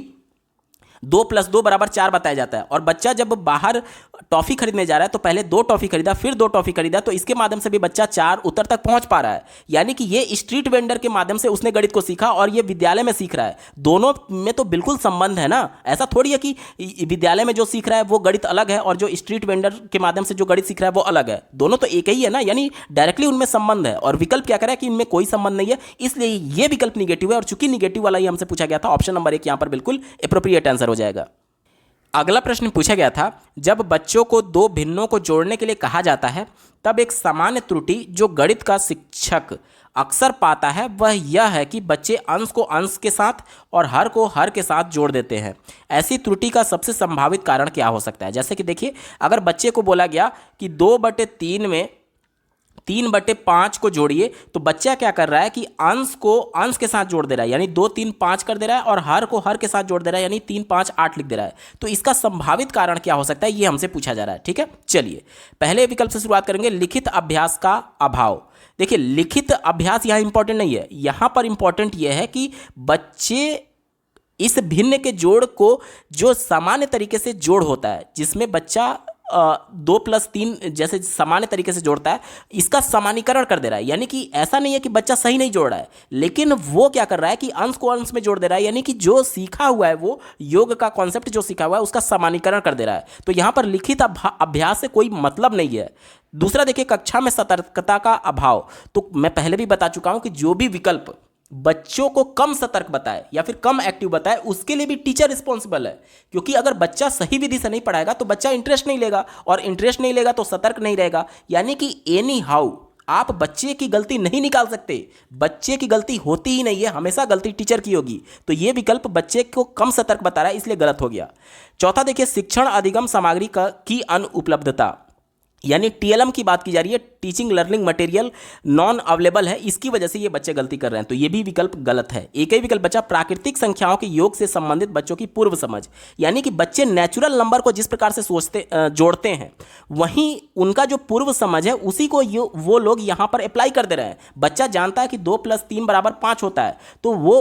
Speaker 2: 2 + 2 = 4 बताया जाता है, और बच्चा जब बाहर टॉफी खरीदने जा रहा है तो पहले 2 टॉफी खरीदा, फिर 2 टॉफी खरीदा, तो इसके माध्यम से भी बच्चा 4 उत्तर तक पहुंच पा रहा है। यानी कि ये स्ट्रीट वेंडर के माध्यम से उसने गणित को सीखा और ये विद्यालय में सीख रहा है। दोनों में तो बिल्कुल संबंध है ना। ऐसा थोड़ी है कि विद्यालय में जो सीख रहा है वो गणित अलग है और जो स्ट्रीट वेंडर के माध्यम से जो गणित सीख रहा है वो अलग है। दोनों तो एक ही है ना, यानी डायरेक्टली उनमें संबंध है। और विकल्प क्या कह रहा है कि इनमें कोई संबंध नहीं है, इसलिए ये विकल्प निगेटिव है। और चूंकि निगेटिव वाला ही हमसे पूछा गया था, ऑप्शन नंबर 1 यहां पर बिल्कुल एप्रोप्रिएट आंसर हो जाएगा। अगला प्रश्न पूछा गया था, जब बच्चों को 2 भिन्नों को जोड़ने के लिए कहा जाता है तब एक सामान्य त्रुटि जो गणित का शिक्षक अक्सर पाता है वह यह है कि बच्चे अंश को अंश के साथ और हर को हर के साथ जोड़ देते हैं। ऐसी त्रुटि का सबसे संभावित कारण क्या हो सकता है? जैसे कि देखिए, अगर बच्चे को बोला गया कि 2/3 में 3/5 को जोड़िए, तो बच्चा क्या कर रहा है कि अंश को अंश के साथ जोड़ दे रहा है, यानी 2 3 5 कर दे रहा है, और हर को हर के साथ जोड़ दे रहा है, यानी 3 5 8 लिख दे रहा है। तो इसका संभावित कारण क्या हो सकता है, ये हमसे पूछा जा रहा है। ठीक है, चलिए पहले विकल्प से शुरुआत करेंगे, लिखित अभ्यास का अभाव। देखिए, लिखित अभ्यास यहाँ इंपॉर्टेंट नहीं है, यहाँ पर इंपॉर्टेंट यह है कि बच्चे इस भिन्न के जोड़ को, जो सामान्य तरीके से जोड़ होता है, जिसमें बच्चा 2 + 3 जैसे सामान्य तरीके से जोड़ता है, इसका सामान्यीकरण कर दे रहा है। यानी कि ऐसा नहीं है कि बच्चा सही नहीं जोड़ रहा है, लेकिन वो क्या कर रहा है कि अंश को अंश में जोड़ दे रहा है, यानी कि जो सीखा हुआ है, वो योग का कॉन्सेप्ट जो सीखा हुआ है उसका सामान्यीकरण कर दे रहा है। तो यहाँ पर लिखित अभ्यास से कोई मतलब नहीं है। दूसरा देखिए, कक्षा में सतर्कता का अभाव। तो मैं पहले भी बता चुका हूँ कि जो भी विकल्प बच्चों को कम सतर्क बताए या फिर कम एक्टिव बताए, उसके लिए भी टीचर रिस्पॉन्सिबल है। क्योंकि अगर बच्चा सही विधि से नहीं पढ़ाएगा तो बच्चा इंटरेस्ट नहीं लेगा, और इंटरेस्ट नहीं लेगा तो सतर्क नहीं रहेगा। यानी कि एनी हाउ आप बच्चे की गलती नहीं निकाल सकते, बच्चे की गलती होती ही नहीं है, हमेशा गलती टीचर की होगी। तो ये विकल्प बच्चे को कम सतर्क बता रहा है, इसलिए गलत हो गया। चौथा देखिए, शिक्षण अधिगम सामग्री की अनुपलब्धता, यानी टीएलएम की बात की जा रही है, teaching learning material non available है, इसकी वजह से ये बच्चे गलती कर रहे हैं। तो ये भी विकल्प गलत है। एक ही विकल्प बचा, प्राकृतिक संख्याओं के योग से संबंधित बच्चों की पूर्व समझ, यानी कि बच्चे नेचुरल नंबर को जिस प्रकार से जोड़ते हैं, वहीं उनका जो पूर्व समझ है उसी को वो लोग यहाँ पर अप्लाई कर दे रहे हैं। बच्चा जानता है कि 2 + 3 = 5 होता है, तो वो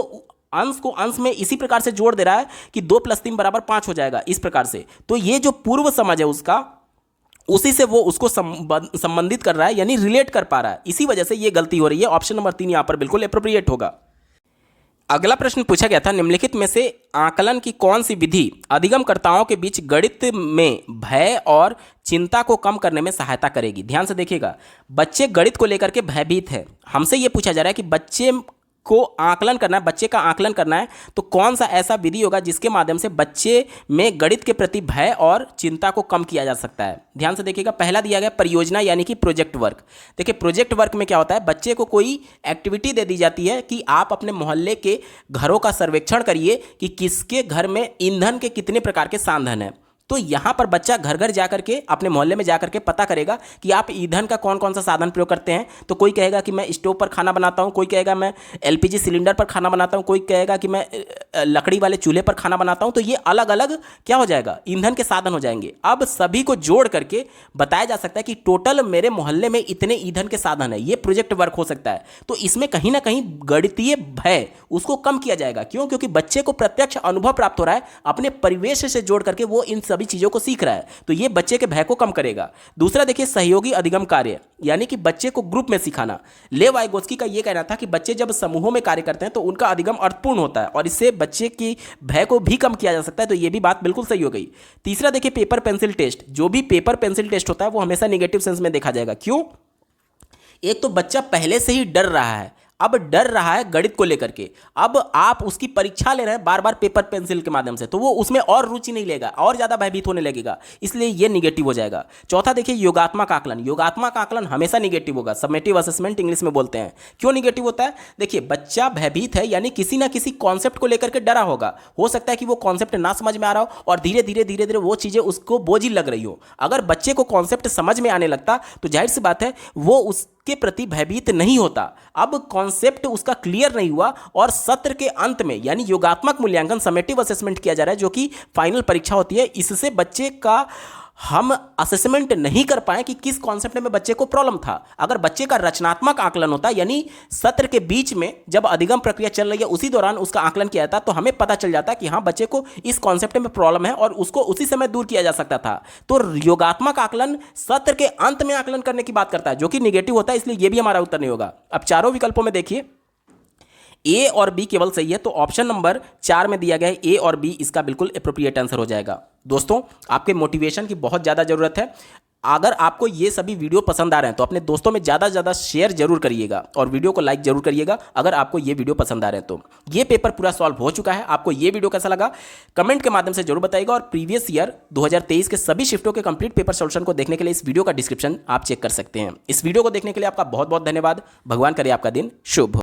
Speaker 2: अंश को अंश में इसी प्रकार से जोड़ दे रहा है कि 2 + 3 = 5 हो जाएगा, इस प्रकार से। तो ये जो पूर्व समझ है उसका, उसी से वो उसको संबंधित कर रहा है, यानी रिलेट कर पा रहा है। इसी वजह से ये गलती हो रही है। ऑप्शन नंबर 3 यहां पर बिल्कुल एप्रोप्रिएट होगा। अगला प्रश्न पूछा गया था, निम्नलिखित में से आकलन की कौन सी विधि अधिगमकर्ताओं के बीच गणित में भय और चिंता को कम करने में सहायता करेगी? ध्यान से देखिएगा, बच्चे गणित को लेकर के भयभीत है। हमसे ये पूछा जा रहा है कि बच्चे को आकलन करना है, बच्चे का आकलन करना है, तो कौन सा ऐसा विधि होगा जिसके माध्यम से बच्चे में गणित के प्रति भय और चिंता को कम किया जा सकता है। ध्यान से देखिएगा, पहला दिया गया परियोजना यानी कि प्रोजेक्ट वर्क। देखिए प्रोजेक्ट वर्क में क्या होता है, बच्चे को कोई एक्टिविटी दे दी जाती है कि आप अपने मोहल्ले के घरों का सर्वेक्षण करिए कि किसके घर में ईंधन के कितने प्रकार के साधन हैं। तो यहाँ पर बच्चा घर घर जाकर के अपने मोहल्ले में जाकर के पता करेगा कि आप ईंधन का कौन कौन सा साधन प्रयोग करते हैं। तो कोई कहेगा कि मैं स्टोव पर खाना बनाता हूँ, कोई कहेगा मैं एलपीजी सिलेंडर पर खाना बनाता हूँ, कोई कहेगा कि मैं लकड़ी वाले चूल्हे पर खाना बनाता हूँ। तो ये अलग अलग क्या हो जाएगा, ईंधन के साधन हो जाएंगे। अब सभी को जोड़ करके बताया जा सकता है कि टोटल मेरे मोहल्ले में इतने ईंधन के साधन है। ये प्रोजेक्ट वर्क हो सकता है। तो इसमें कहीं ना कहीं गणितीय भय उसको कम किया जाएगा। क्यों? क्योंकि बच्चे को प्रत्यक्ष अनुभव प्राप्त हो रहा है, अपने परिवेश से जोड़ करके वो इन सभी चीज़ों को सीख रहा है। तो ये बच्चे के भय को कम करेगा। दूसरा देखिए सहयोगी अधिगम कार्य, यानी कि बच्चे को ग्रुप में सिखाना। लेव वाइगोत्स्की का ये कहना था कि बच्चे जब समूहों में कार्य करते हैं तो उनका अधिगम अर्थपूर्ण होता है और इससे बच्चे की भय को भी कम किया जा सकता है। तो ये भी बात बिल्कुल सही हो गई। तीसरा देखिए पेपर पेंसिल टेस्ट। जो भी पेपर पेंसिल टेस्ट होता है वो हमेशा नेगेटिव सेंस में देखा जाएगा। क्यों? एक तो बच्चा पहले से ही डर रहा है, अब डर रहा है गणित को लेकर के, अब आप उसकी परीक्षा ले रहे हैं बार बार पेपर पेंसिल के माध्यम से, तो वो उसमें और रुचि नहीं लेगा, और ज़्यादा भयभीत होने लगेगा, इसलिए ये निगेटिव हो जाएगा। चौथा देखिए योगात्मक आकलन। योगात्मक आकलन हमेशा निगेटिव होगा, समेटिव असेसमेंट इंग्लिश में बोलते हैं। क्यों निगेटिव होता है? देखिए बच्चा भयभीत है, यानी किसी ना किसी कॉन्सेप्ट को लेकर के डरा होगा। हो सकता है कि वो कॉन्सेप्ट ना समझ में आ रहा हो और धीरे धीरे वो चीज़ें उसको बोझिल लग रही हो। अगर बच्चे को कॉन्सेप्ट समझ में आने लगता तो जाहिर सी बात है वो उसके प्रति भयभीत नहीं होता। अब कॉन्सेप्ट उसका क्लियर नहीं हुआ और सत्र के अंत में यानी योगात्मक मूल्यांकन समेटिव असेसमेंट किया जा रहा है, जो कि फाइनल परीक्षा होती है। इससे बच्चे का हम असेसमेंट नहीं कर पाए कि किस कॉन्सेप्ट में बच्चे को प्रॉब्लम था। अगर बच्चे का रचनात्मक आकलन होता, यानी सत्र के बीच में जब अधिगम प्रक्रिया चल रही है उसी दौरान उसका आकलन किया जाता, तो हमें पता चल जाता कि हाँ बच्चे को इस कॉन्सेप्ट में प्रॉब्लम है और उसको उसी समय दूर किया जा सकता था। तो योगात्मक आकलन सत्र के अंत में आकलन करने की बात करता है, जो कि निगेटिव होता है, इसलिए यह भी हमारा उत्तर नहीं होगा। अब चारों विकल्पों में देखिए ए और बी केवल सही है, तो ऑप्शन नंबर 4 में दिया गया है ए और बी, इसका बिल्कुल एप्रोप्रिएट आंसर हो जाएगा। दोस्तों आपके मोटिवेशन की बहुत ज़्यादा ज़रूरत है। अगर आपको ये सभी वीडियो पसंद आ रहे हैं तो अपने दोस्तों में ज़्यादा से ज़्यादा शेयर जरूर करिएगा और वीडियो को लाइक जरूर करिएगा अगर आपको ये वीडियो पसंद आ रहे हैं तो। ये पेपर पूरा सॉल्व हो चुका है। आपको ये वीडियो कैसा लगा कमेंट के माध्यम से जरूर बताइएगा और प्रीवियस ईयर 2023 के सभी शिफ्टों के कंप्लीट पेपर सॉल्यूशन को देखने के लिए इस वीडियो का डिस्क्रिप्शन आप चेक कर सकते हैं। इस वीडियो को देखने के लिए आपका बहुत बहुत धन्यवाद। भगवान करे आपका दिन शुभ हो।